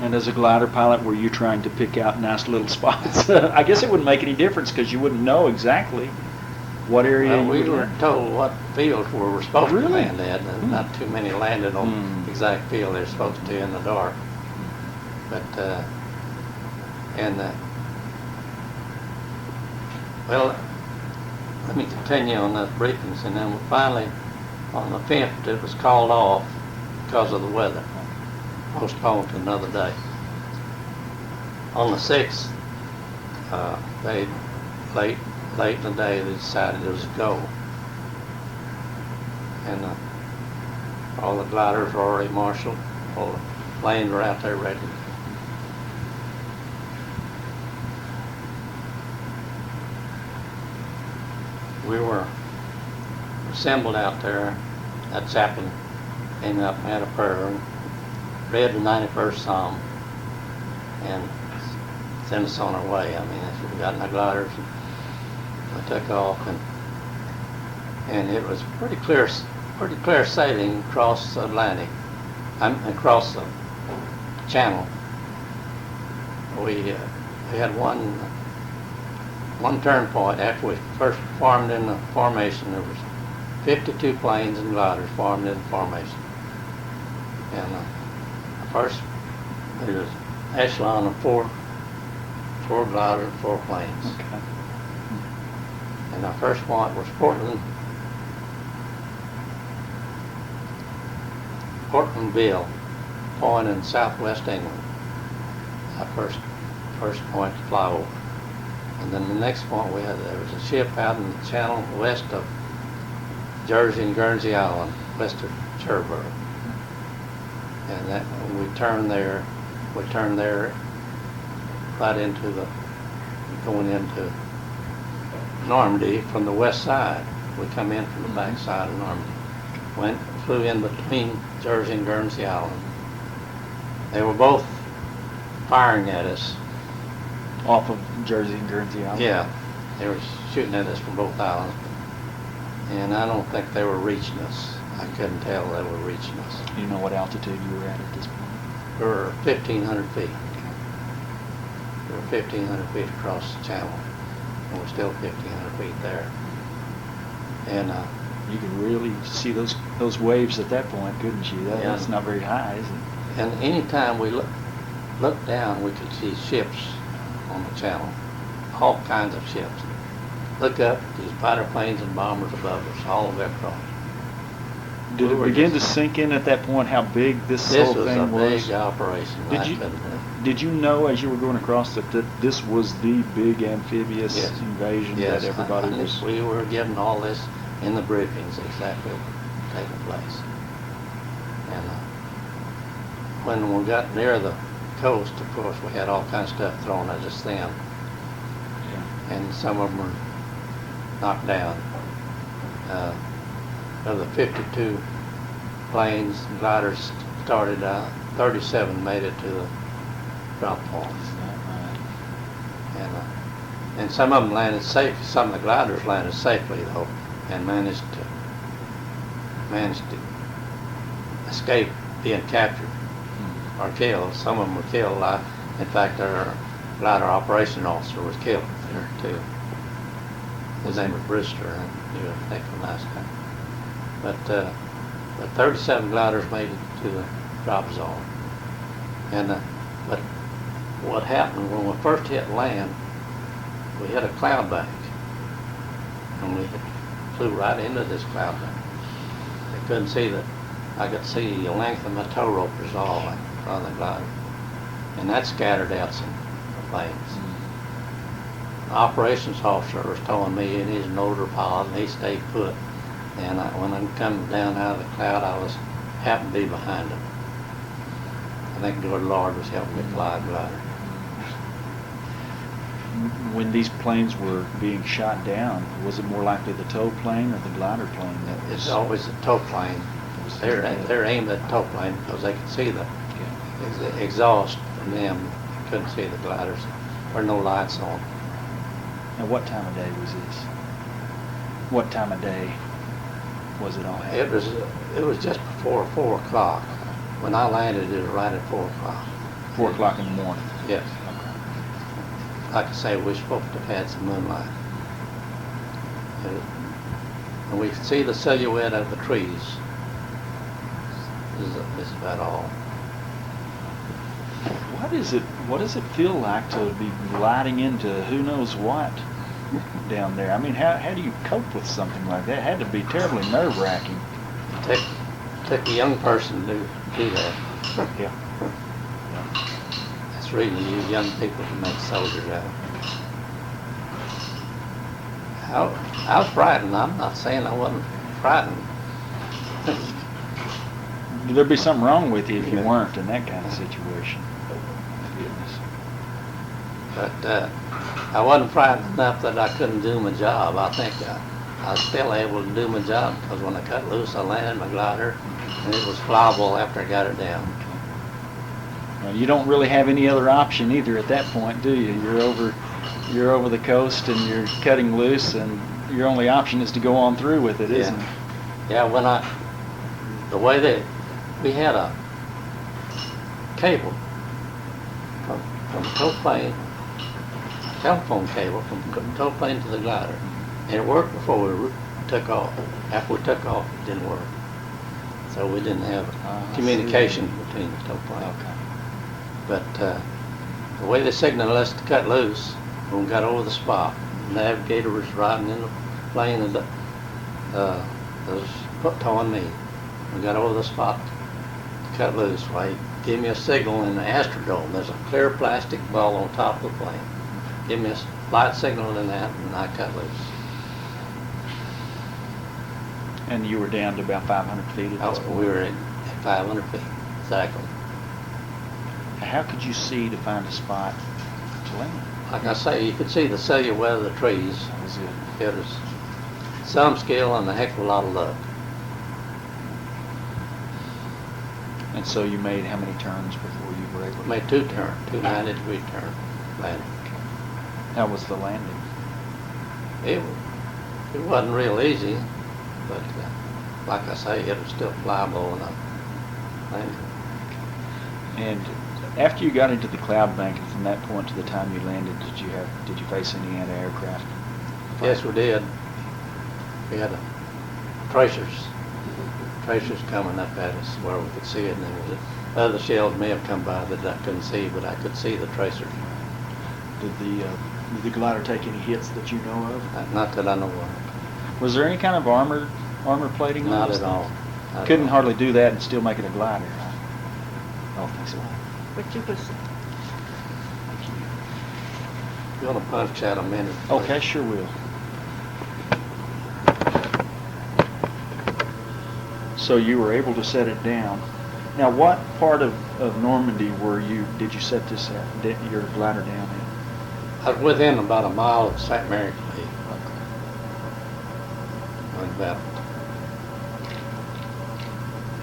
And as a glider pilot, were you trying to pick out nice little spots? I guess it wouldn't make any difference because you wouldn't know exactly what area you we would were land. told what fields we were supposed to Really? land at, and not too many landed on the exact field they're supposed to in the dark. But well, let me continue on those briefings, and then finally on the 5th it was called off because of the weather, postponed to another day. On the 6th, they late in the day they decided it was a go, and all the gliders were already marshaled, all the planes were out there ready. We were assembled out there. That chaplain came up and had a prayer and read the 91st Psalm and sent us on our way. I mean, we got in the gliders and we took off, and it was pretty clear sailing across the Atlantic, across the Channel. We had one turn point after we first formed in the formation. There was 52 planes and gliders formed in the formation, and first there was echelon of four gliders, 4 planes. Okay. And our first point was Portlandville point in southwest England. Our first point to fly over. And then the next point there was a ship out in the Channel west of Jersey and Guernsey Island, west of Cherbourg. And that when we turned there right going into Normandy from the west side. We come in from the back side of Normandy. Flew in between Jersey and Guernsey Island. They were both firing at us. Off of Jersey and Guernsey Island? Yeah, they were shooting at us from both islands. And I don't think they were reaching us. I couldn't tell they were reaching us. You know what altitude you were at this point? We were 1,500 feet. We were 1,500 feet across the channel, and we're still 1,500 feet there. And you could really see those waves at that point, couldn't you? That's not very high, is it? And any time we looked down, we could see ships on the channel, all kinds of ships. Look up, these fighter planes and bombers above us, all the way across. Did it begin to sink in at that point how big this whole thing was? This was a big operation. Did you know as you were going across that this was the big amphibious invasion that everybody was? We were given all this in the briefings exactly what was taking place. And when we got near the coast, of course, we had all kinds of stuff thrown at us then. Yeah. And some of them were knocked down. Of the 52 planes and gliders started out, 37 made it to the drop point. And some of them landed safe. Some of the gliders landed safely though, and managed to escape being captured or killed. Some of them were killed. In fact, our glider operation officer was killed there too. His name was Brewster, and he was a heck of a nice guy. But 37 gliders made it to the drop zone. And but what happened when we first hit land, we hit a cloud bank, and we flew right into this cloud bank. I couldn't see that. I could see the length of my tow rope was all in front of the glider, and that scattered out some planes. The operations officer was telling me, and he's an older pilot, and he stayed put. And when I come down out of the cloud, I happened to be behind him. I think the Lord was helping me fly the glider. When these planes were being shot down, was it more likely the tow plane or the glider plane that was? It's always the tow plane. They're aimed at the tow plane because they can see the exhaust from them. Couldn't see the gliders. There were no lights on. Now, what time of day was this? What time of day was it all happening? It was just before 4 o'clock. When I landed, it was right at 4 o'clock. 4 o'clock in the morning? Yes. Okay. Like I say, we're supposed to have had some moonlight. And we could see the silhouette of the trees. This is about all. What does it feel like to be gliding into who knows what down there? I mean, how do you cope with something like that? It had to be terribly nerve-wracking. Took a young person to do that. Yeah. That's the reason you young people can make soldiers out of. I was frightened. I'm not saying I wasn't frightened. There'd be something wrong with you if you weren't in that kind of situation. Goodness. But I wasn't frightened enough that I couldn't do my job. I think I was still able to do my job because when I cut loose, I landed my glider, and it was flyable after I got it down. Well, you don't really have any other option either at that point, do you? You're over the coast and you're cutting loose, and your only option is to go on through with it, isn't it? Yeah. The way that we had a cable from the tow plane, telephone cable from the tow plane to the glider, and it worked before we took off. After we took off, it didn't work. So we didn't have communication between the tow plane. Okay. But the way they signaled us to cut loose, when we got over the spot, the navigator was riding in the plane and was towing me. We got over the spot to cut loose. Well, he gave me a signal in the astrodome. There's a clear plastic ball on top of the plane. Give me a light signal in that, and I cut loose. And you were down to about 500 feet at this point? We were at 500 feet, exactly. How could you see to find a spot to land? Like I say, you could see the silhouette of the trees. That was it. It was some skill and a heck of a lot of luck. And so you made how many turns before you were able to? Made 2 turns, 2 90-degree turns, landing. How was the landing? It wasn't real easy, but like I say, it was still flyable and landing. And after you got into the cloud bank, and from that point to the time you landed, did you face any anti-aircraft? Yes, we did. We had tracers coming up at us where we could see it, and then other shells may have come by that I couldn't see, but I could see the tracers. Did the glider take any hits that you know of? Not that I know of. Was there any kind of armor plating on Not those at all. things? Couldn't hardly do that and still make it a glider. I don't think so. But you was, Thank you. You want to punch out a minute? Okay, sure will. So you were able to set it down. Now, what part of Normandy did you set this your glider down in? I was within about a mile of St. Mary's League. About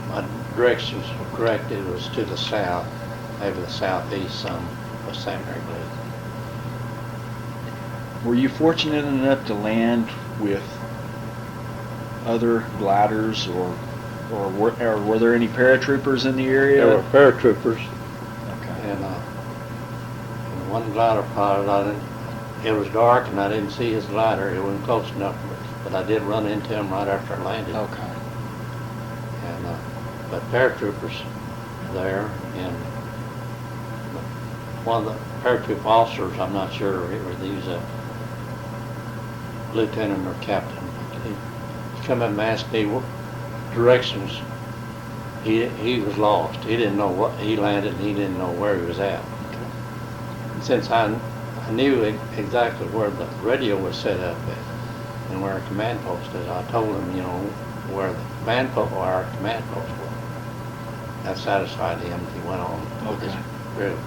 my directions were correct. It was to the south, maybe the southeast some of St. Mary's League. Were you fortunate enough to land with other gliders, or were there any paratroopers in the area? There were paratroopers. Okay. And one glider pilot, it was dark and I didn't see his glider. It wasn't close enough, but I did run into him right after I landed. Okay. And but paratroopers there, and one of the paratroop officers, I'm not sure whether he was a lieutenant or captain, he come up and asked me what directions. He was lost. He didn't know what he landed, and he didn't know where he was at. Okay. And since I knew exactly where the radio was set up at and where our command post is, I told him, where the command post or our command post was. That satisfied him. He went on with his group.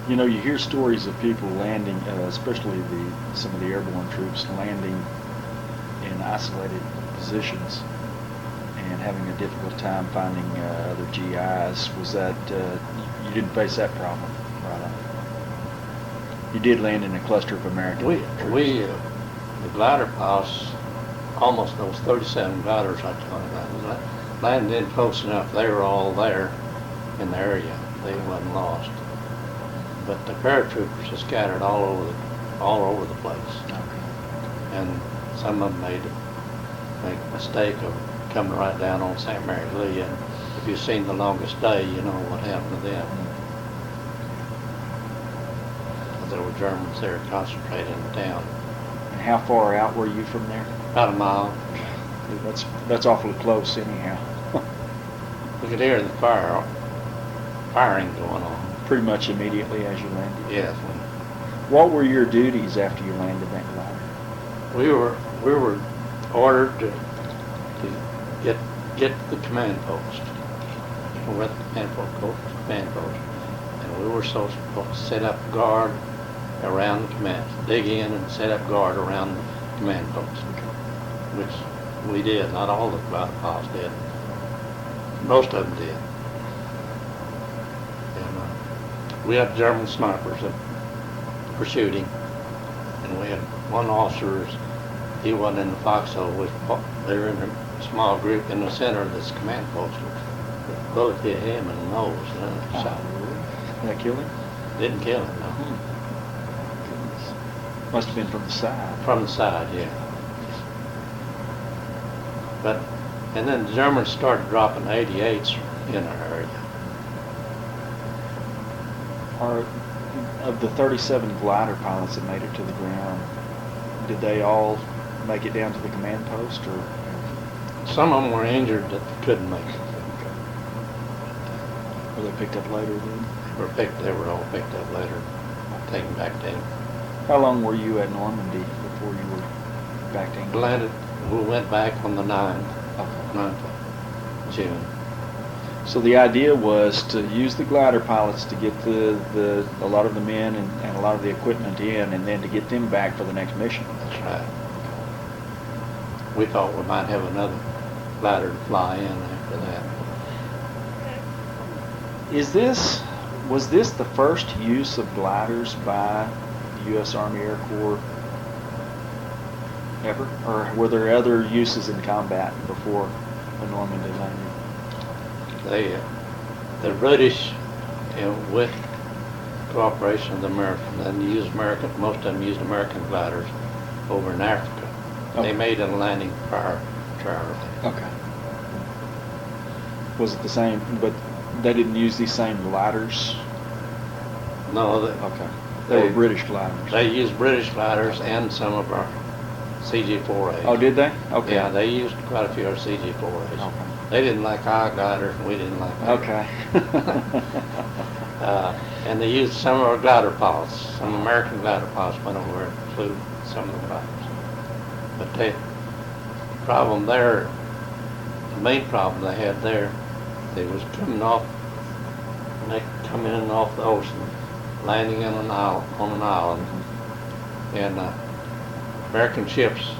You hear stories of people landing, especially some of the airborne troops landing in isolated positions and having a difficult time finding other GIs. Was that, you didn't face that problem right on? You did land in a cluster of American troops. The glider pilots, almost those 37 gliders I told you about, landed in close enough. They were all there in the area. They wasn't lost. But the paratroopers are scattered all over the place. Okay. And some of them make a mistake of coming right down on St. Mary's Lee, and if you've seen The Longest Day, you know what happened to them. There were Germans there concentrating in the town. And how far out were you from there? About a mile. That's awfully close anyhow. We could hear the firing going on. Pretty much immediately as you landed? Yes. What were your duties after you landed that glider? We were ordered to get to the command post. We're at the command post. And we were supposed to set up guard around the command, dig in and set up guard around the command post, which we did. Not all the glider pilots did. Most of them did. And we had German snipers that were shooting, and we had one officer. He wasn't in the foxhole. They were in a small group in the center of this command post. The bullet hit him in the nose. Shot. Did that kill him? Didn't kill him, no. Goodness. Must have been from the side. From the side, yeah. And then the Germans started dropping 88s in our area. Of the 37 glider pilots that made it to the ground, did they all make it down to the command post, or? Some of them were injured that couldn't make it. Were they picked up later then? They were all picked up later, taken back to England. How long were you at Normandy before you were back to England? We went back on the 9th. Okay. 9th of June. So the idea was to use the glider pilots to get a lot of the men and a lot of the equipment in, and then to get them back for the next mission. That's right. We thought we might have another glider to fly in after that. Was this the first use of gliders by the U.S. Army Air Corps ever? Or were there other uses in combat before the Normandy landing? The British, with cooperation of the Americans, and most of them used American gliders over in Africa. Okay. They made a landing prior to our landing. Okay. Was it the same, but they didn't use these same gliders? No, Okay. They were British gliders. They used British gliders and some of our CG-4As. Oh, did they? Okay. Yeah, they used quite a few of our CG-4As. Okay. They didn't like our gliders, and we didn't like theirs. Okay. And they used some of our glider pilots. Some American glider pilots went over and flew some of the gliders. But the problem there the main problem they had there, they was coming off, they coming in off the ocean, landing in an island, on an island, and American ships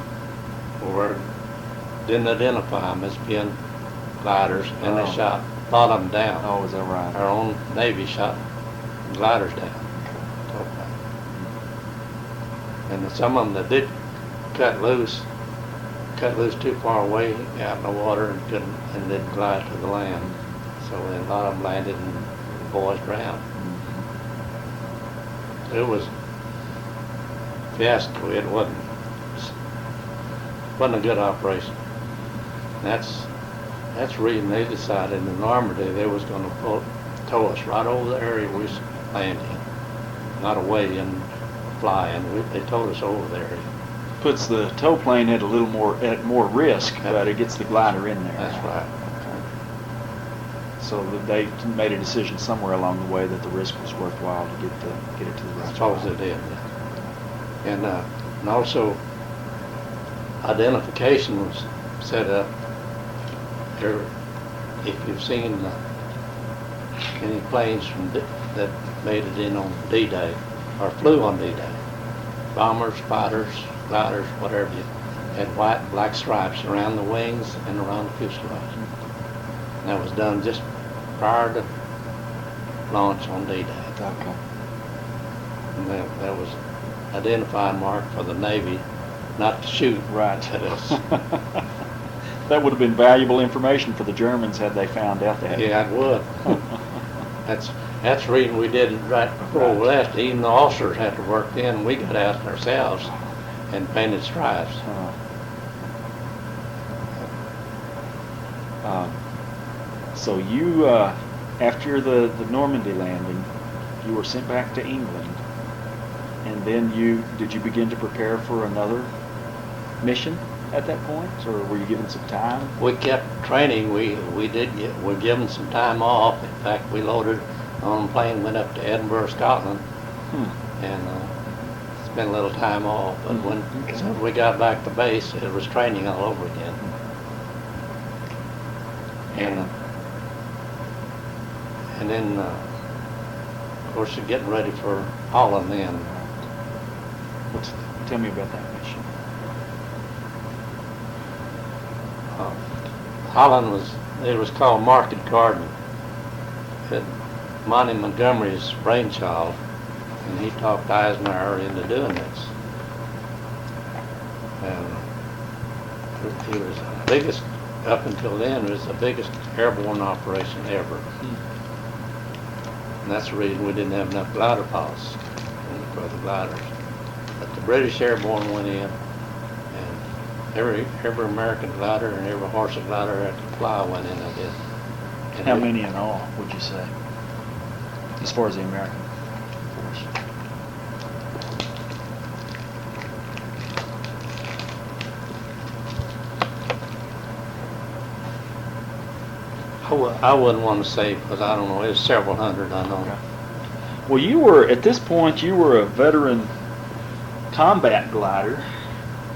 didn't identify them as being gliders, and they shot a lot of them down. Oh, is that right? Our own Navy shot gliders down. And some of them that did cut loose too far away out in the water and didn't glide to the land. So a lot of them landed and the boys drowned. It was a fiasco. It wasn't a good operation. That's the reason they decided in Normandy they was going to tow us right over the area we was landing, not away and flying. They towed us over the area. Puts the tow plane at more risk, but it gets the glider in there. That's right. Okay. So they made a decision somewhere along the way that the risk was worthwhile to get it to the right I suppose spot. they did. Yeah. And also identification was set up. If you've seen any planes that made it in on D-Day or flew on D-Day, bombers, fighters, gliders, whatever, you had white and black stripes around the wings and around the fuselage. And that was done just prior to launch on D-Day. Okay. And that was identifying mark for the Navy not to shoot Right. at us. That would have been valuable information for the Germans had they found out that. Yeah, it would. That's the reason we did it right before we left. Even the officers had to work in. We got out ourselves and painted stripes. So you, after the Normandy landing, you were sent back to England, and then did you begin to prepare for another mission at that point, or were you given some time? We kept training. We're given some time off. In fact, we loaded on a plane, went up to Edinburgh, Scotland, and spent a little time off. But as soon as we got back to base, it was training all over again. And then, of course, you're getting ready for Holland then. Tell me about that mission. Holland was called Market Garden. Monty Montgomery's brainchild, and he talked Eisenhower into doing this. And he was the biggest, up until then, it was the biggest airborne operation ever. And that's the reason we didn't have enough glider pilots for the gliders. But the British airborne went in, and every American glider and every horse glider that could fly went in and did. And How many in all, would you say, as far as the American force? I wouldn't want to say because I don't know. It was several hundred, I know. Okay. Well, you were, at this point, you were a veteran combat glider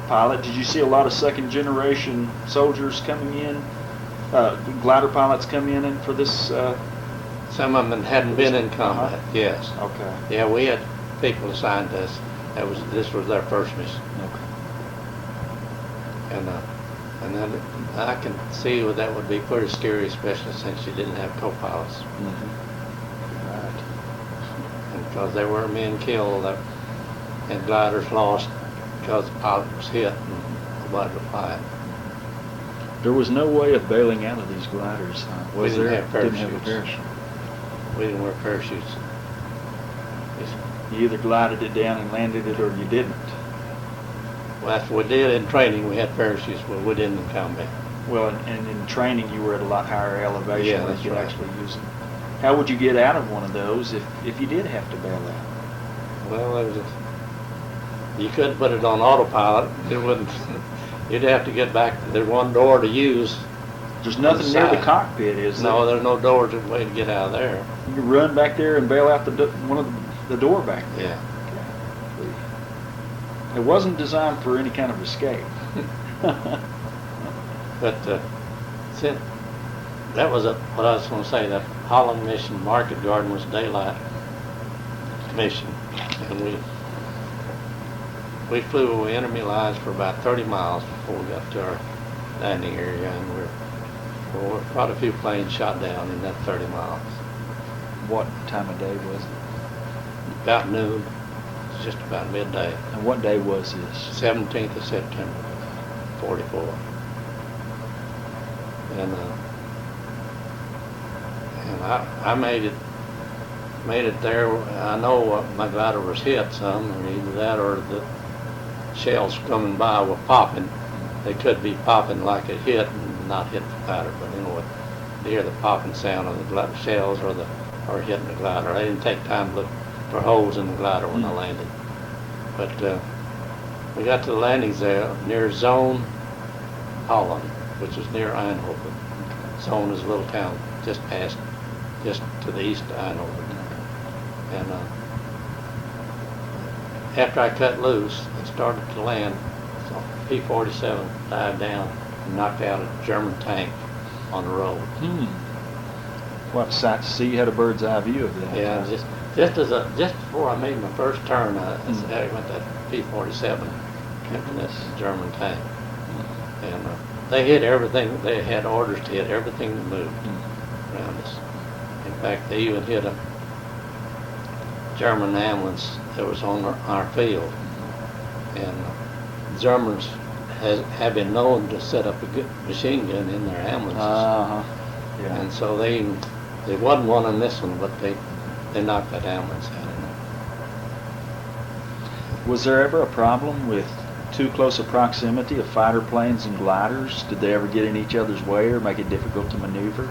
pilot. Did you see a lot of second generation soldiers coming in, glider pilots come in for this? Some of them hadn't been in combat. Yes. Okay. Yeah, we had people assigned to us. This was their first mission. Okay. And then I can see that would be pretty scary, especially since you didn't have co-pilots. Mm-hmm. Right. And because there were men killed and gliders lost because the pilot was hit and nobody to fly it. There was no way of bailing out of these gliders. We didn't have Didn't have a parachutes. parachute. We didn't wear parachutes. You either glided it down and landed it, or you didn't. Well, that's what we did in training. We had parachutes, but we didn't in combat. Well, and in training, you were at a lot higher elevation Yeah, than that's you could right. actually use them. How would you get out of one of those if you did have to bail out? Well, you couldn't put it on autopilot. It wouldn't. You'd have to get back. There's one door to use. There's nothing near the side. cockpit, is there? No, there's no doors that way to get out of there. You can run back there and bail out one of the door back there. Yeah. It wasn't designed for any kind of escape. But Since that was what I was going to say. That Holland Mission Market Garden was daylight mission, and we flew over enemy lines for about 30 miles before we got to our landing area, and there were quite a few planes shot down in that 30 miles. What time of day was it? About noon. It's just about midday. And what day was this? 17th of September, 44. And I made it there. I know my glider was hit some, or either that or the shells coming by were popping. They could be popping like it hit and not hit the glider, but anyway, to hear the popping sound of the shells or hitting the glider. I didn't take time to look for holes in the glider when I landed. But we got to the landings there near Zone, Holland, which is near Eindhoven. Zone is a little town just to the east of Eindhoven. And after I cut loose and started to land, so P-47 dived down and knocked out a German tank on the road. What a sight to see. You had a bird's eye view of that. Yeah, just before I made my first turn, I went that P-47 in this German tank. And they hit everything. They had orders to hit everything that moved around us. In fact, they even hit a German ambulance that was on our field. And Germans have been known to set up a good machine gun in their ambulances. Yeah. And so they wasn't one in this one, but they knocked that ambulance out. Was there ever a problem with too close a proximity of fighter planes and gliders? Did they ever get in each other's way or make it difficult to maneuver?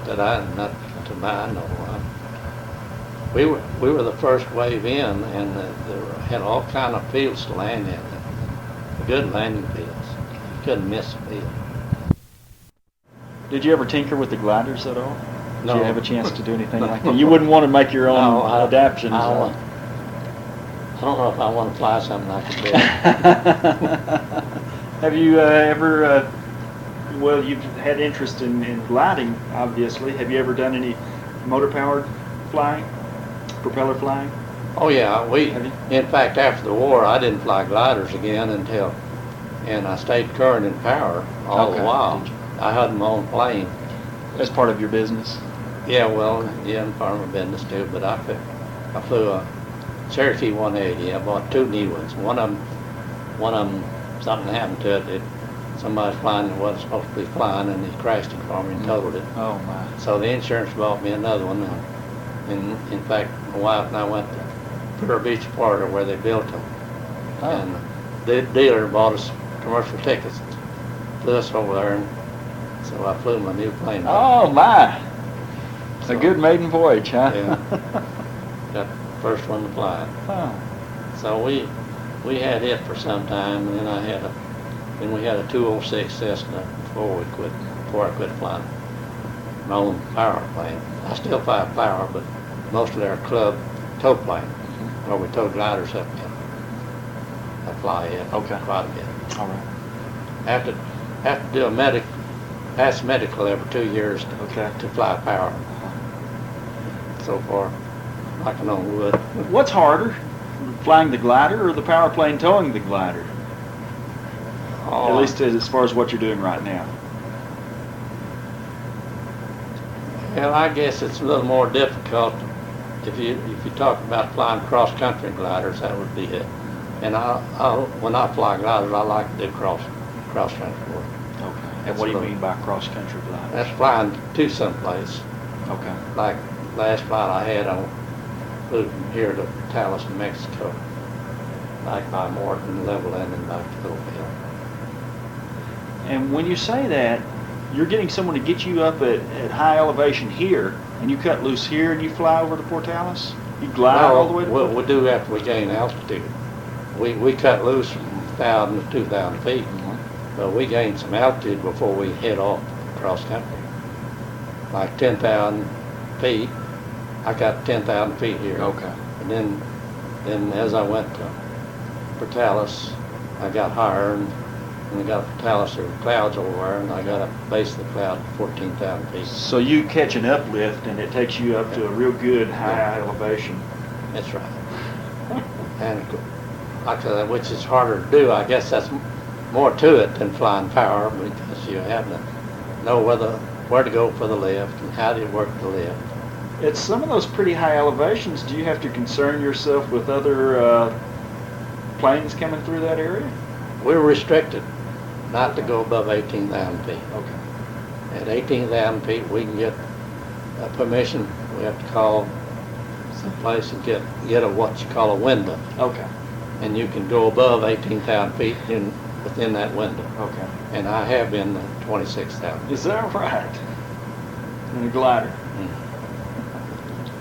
Not to my know. We were the first wave in, and had all kind of fields to land in. Good landing fields. You couldn't miss a field. Did you ever tinker with the gliders at all? Did No. you have a chance to do anything like that? You wouldn't want to make your own adaptations. I don't know if I want to fly something like a Have you ever, well, you've had interest in gliding, obviously. Have you ever done any motor-powered flying, propeller flying? Oh yeah, Have you? in fact, after the war, I didn't fly gliders again and I stayed current in power all the while. I had my own plane. That's part of your business? Yeah, well, yeah, in part of my business too, but I flew a Cherokee 180. I bought two new ones. One of them, something happened to it. Somebody's flying that wasn't supposed to be flying, and he crashed it for me and totaled it. Oh my! So the insurance bought me another one, and in fact, my wife and I went to Pura Beach, Florida, where they built them. Oh. And the dealer bought us commercial tickets, flew us over there, and so I flew my new plane. Oh my! So, a good maiden voyage, huh? Yeah. Got the first one to fly. Oh. So we had it for some time, and then we had a 206 Cessna before I quit flying my own power plane. I still fly power, but mostly our club tow plane, where we tow gliders up in. I fly it quite a bit. All right. Have to do pass medical every 2 years to fly power. So far, knocking on wood. What's harder, flying the glider or the power plane towing the glider? At least as far as what you're doing right now. Well, I guess it's a little more difficult. If you talk about flying cross-country gliders, that would be it. And when I fly gliders, I like to do cross-country work. Okay. And what do you mean by cross-country gliders? That's flying to someplace. Okay. Like last flight I had, I flew from here to Taos, New Mexico, back by Morton, level landing back to Louisville. And when you say that, you're getting someone to get you up at high elevation here, and you cut loose here and you fly over to Port Talos? You glide all the way to Port Talos? We do after we gain altitude. We cut loose from 1,000 to 2,000 feet, but we gain some altitude before we head off cross country. Like 10,000 feet, I got 10,000 feet here. Okay. And then as I went to Port Talos, I got higher, and and we got a talus of clouds over there, and I got a base of the cloud 14,000 feet. So you catch an uplift and it takes you up to a real good high elevation. That's right. And like I said, which is harder to do. I guess that's more to it than flying power, because you have to know where to go for the lift and how to work the lift. At some of those pretty high elevations, do you have to concern yourself with other planes coming through that area? We're restricted not to go above 18,000 feet. Okay. At 18,000 feet, we can get permission. We have to call someplace and get what you call a window. Okay. And you can go above 18,000 feet within that window. Okay. And I have been 26,000. Is that right? In a glider?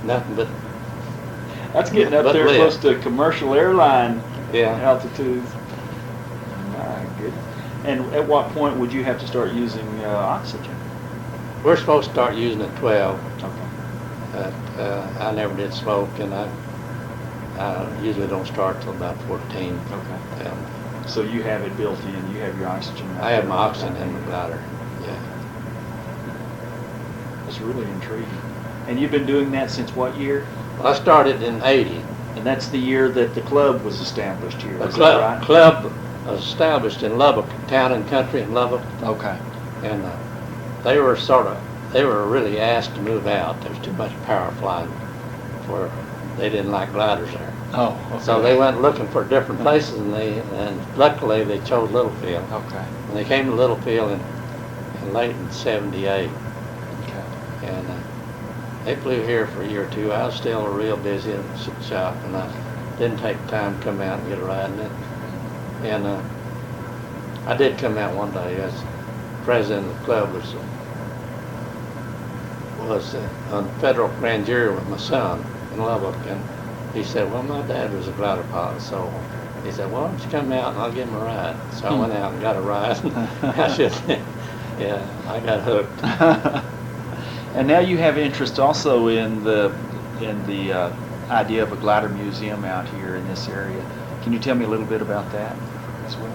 Nothing but. That's getting up but there lift. close to commercial airline Yeah. altitudes. My goodness. And at what point would you have to start using oxygen? We're supposed to start using at 12. Okay. I never did smoke, and I usually don't start till about 14. Okay. So you have it built in. You have your oxygen. I have my oxygen in the glider. Yeah. That's really intriguing. And you've been doing that since what year? Well, I started in '80. And that's the year that the club was established here. The Is that right? club was established in Lubbock, Town and Country in Lubbock, Okay. and they were really asked to move out. There was too much power flying they didn't like gliders there. Oh, okay. So they went looking for different places, and luckily they chose Littlefield. Okay. And they came to Littlefield in late in '78, Okay. and they flew here for a year or two. I was still real busy in the shop, and I didn't take time to come out and get a ride in it. And I did come out one day as president of the club, was on federal grand jury with my son in Lubbock, and he said, well, my dad was a glider pilot, so he said, well, why don't you come out and I'll give him a ride. So I went out and got a ride. I got hooked. And now you have interest also in the idea of a glider museum out here in this area. Can you tell me a little bit about that as well?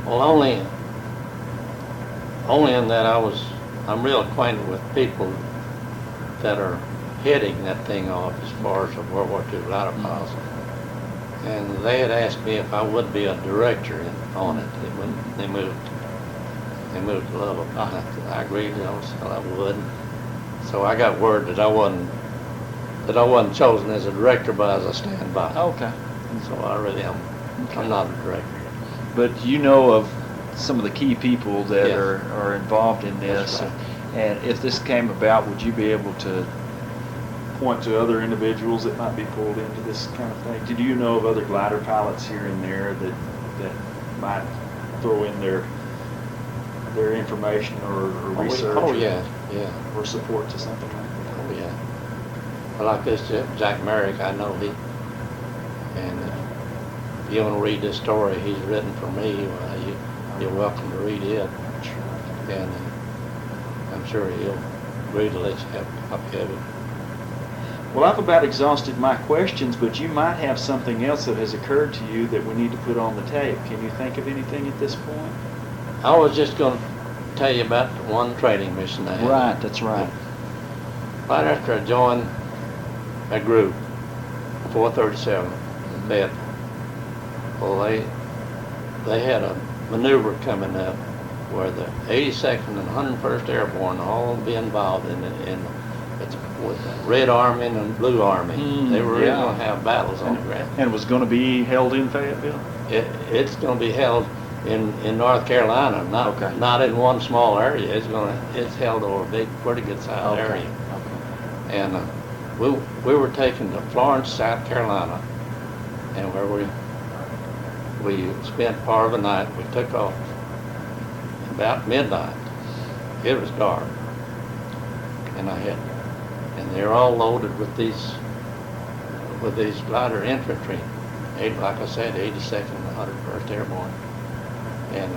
Well, only in that I'm real acquainted with people that are heading that thing off as far as the World War II glider pilots. And they had asked me if I would be a director on it when they moved to Lubbock. I agreed, so I would. So I got word that I wasn't chosen as a director, but as a standby. Okay. So I really am. Okay. I'm not a director. But you know of some of the key people that Yes. are involved in this. That's right. And if this came about, would you be able to point to other individuals that might be pulled into this kind of thing? Did you know of other glider pilots here and there that might throw in their information or research? Oh yeah. Or support to something like that? Oh yeah. Well, like this Jack Merrick, I know he, and if you want to read this story he's written for me, you're welcome to read it. Sure. And I'm sure he'll agree to let you have a copy of it. Well, I've about exhausted my questions, but you might have something else that has occurred to you that we need to put on the tape. Can you think of anything at this point? I was just going to tell you about one training mission I had. Right, that's right. Right after I joined a group, 437, in bed. Well, they had a maneuver coming up where the 82nd and 101st Airborne all be involved in it's with the Red Army and the Blue Army. They were really going to have battles on the ground. And it was going to be held in Fayetteville? It's going to be held in North Carolina, not in one small area. It's held over a big, pretty good sized area. Okay. And we were taken to Florence, South Carolina, and where we spent part of the night. We took off about midnight. It was dark, and they're all loaded with these glider infantry. Like I said, 82nd and 101st Airborne, and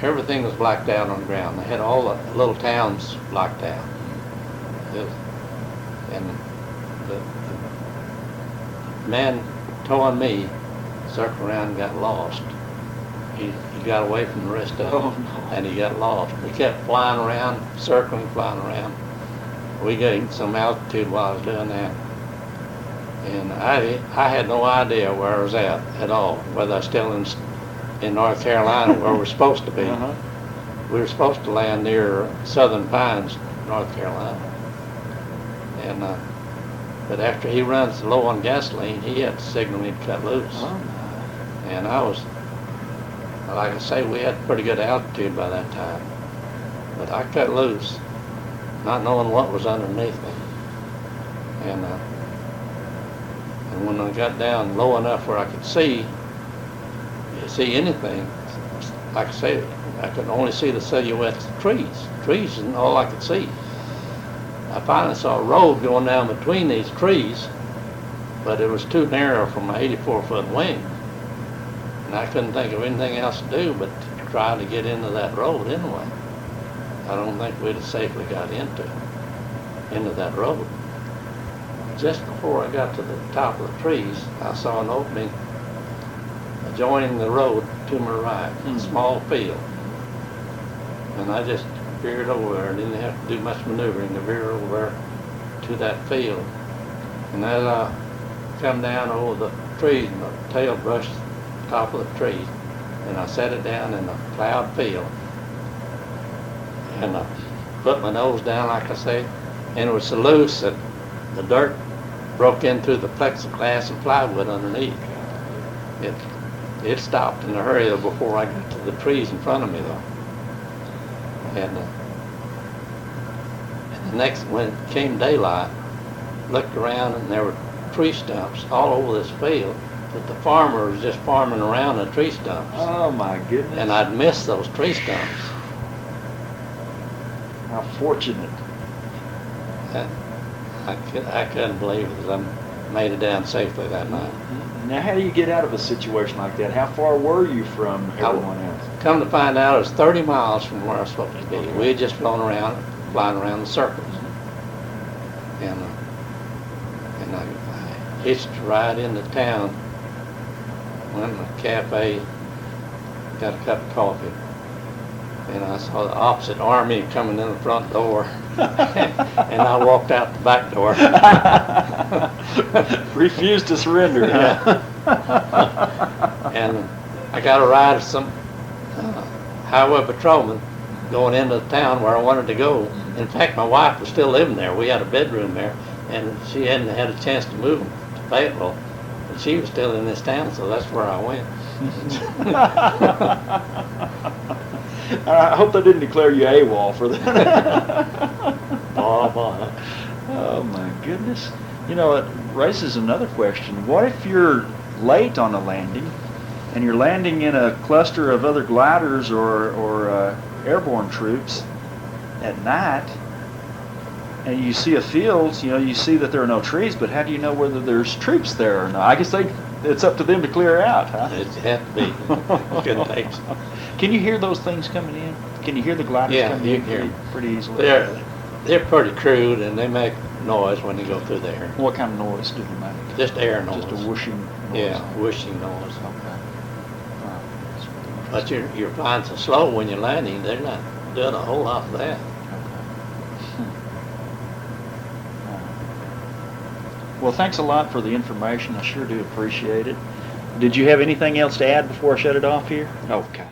everything was blacked out on the ground. They had all the little towns blocked out. And the man towing me circled around and got lost. He got away from the rest of them, Oh, no. and he got lost. He kept flying around, circling, flying around. We gained some altitude while I was doing that. And I had no idea where I was at all, whether I was still in North Carolina where we're supposed to be. Uh-huh. We were supposed to land near Southern Pines, North Carolina. And but after he runs low on gasoline, he had to signal me to cut loose. Oh, my. And I was, like I say, we had pretty good altitude by that time. But I cut loose, not knowing what was underneath me. And when I got down low enough where I could see anything, like I say, I could only see the silhouettes of trees. Trees is all I could see. I finally saw a road going down between these trees, but it was too narrow for my 84-foot wing. And I couldn't think of anything else to do but to try to get into that road anyway. I don't think we'd have safely got into that road. Just before I got to the top of the trees, I saw an opening adjoining the road to my right, a small field. And I just veered over there. I didn't have to do much maneuvering to veer over there to that field. And as I come down over the trees, my tail brushed the top of the tree, and I set it down in a plowed field. And I put my nose down, like I say, and it was so loose that the dirt broke in through the plexiglass and plywood underneath. It stopped in a hurry before I got to the trees in front of me, though. And the next, when it came daylight, looked around and there were tree stumps all over this field, but the farmer was just farming around the tree stumps. Oh, my goodness. And I'd missed those tree stumps. How fortunate. I couldn't believe it, because I made it down safely that night. Now, how do you get out of a situation like that? How far were you from everyone else? Come to find out, it was 30 miles from where I was supposed to be. We had just flown around, flying around in circles. And I hitched right into town, went to a cafe, got a cup of coffee, and I saw the opposite army coming in the front door. And I walked out the back door. Refused to surrender. Yeah. And I got a ride of some highway patrolman going into the town where I wanted to go. In fact, my wife was still living there. We had a bedroom there, and she hadn't had a chance to move to Fayetteville. And she was still in this town, so that's where I went. I hope they didn't declare you AWOL for that. Oh, my goodness. You know, it raises another question. What if you're late on a landing, and you're landing in a cluster of other gliders or airborne troops at night, and you see a field, you know, you see that there are no trees, but how do you know whether there's troops there or not? I guess it's up to them to clear out, huh? It had to be. Couldn't take it. Can you hear those things coming in? Can you hear the gliders coming you in can hear them. pretty easily? They're pretty crude, and they make noise when they go through the air. What kind of noise do they make? Just air noise. Just a whooshing noise? Yeah, whooshing noise. Okay. But you're flying so slow when you're landing, they're not doing a whole lot of that. Well, thanks a lot for the information. I sure do appreciate it. Did you have anything else to add before I shut it off here? Okay.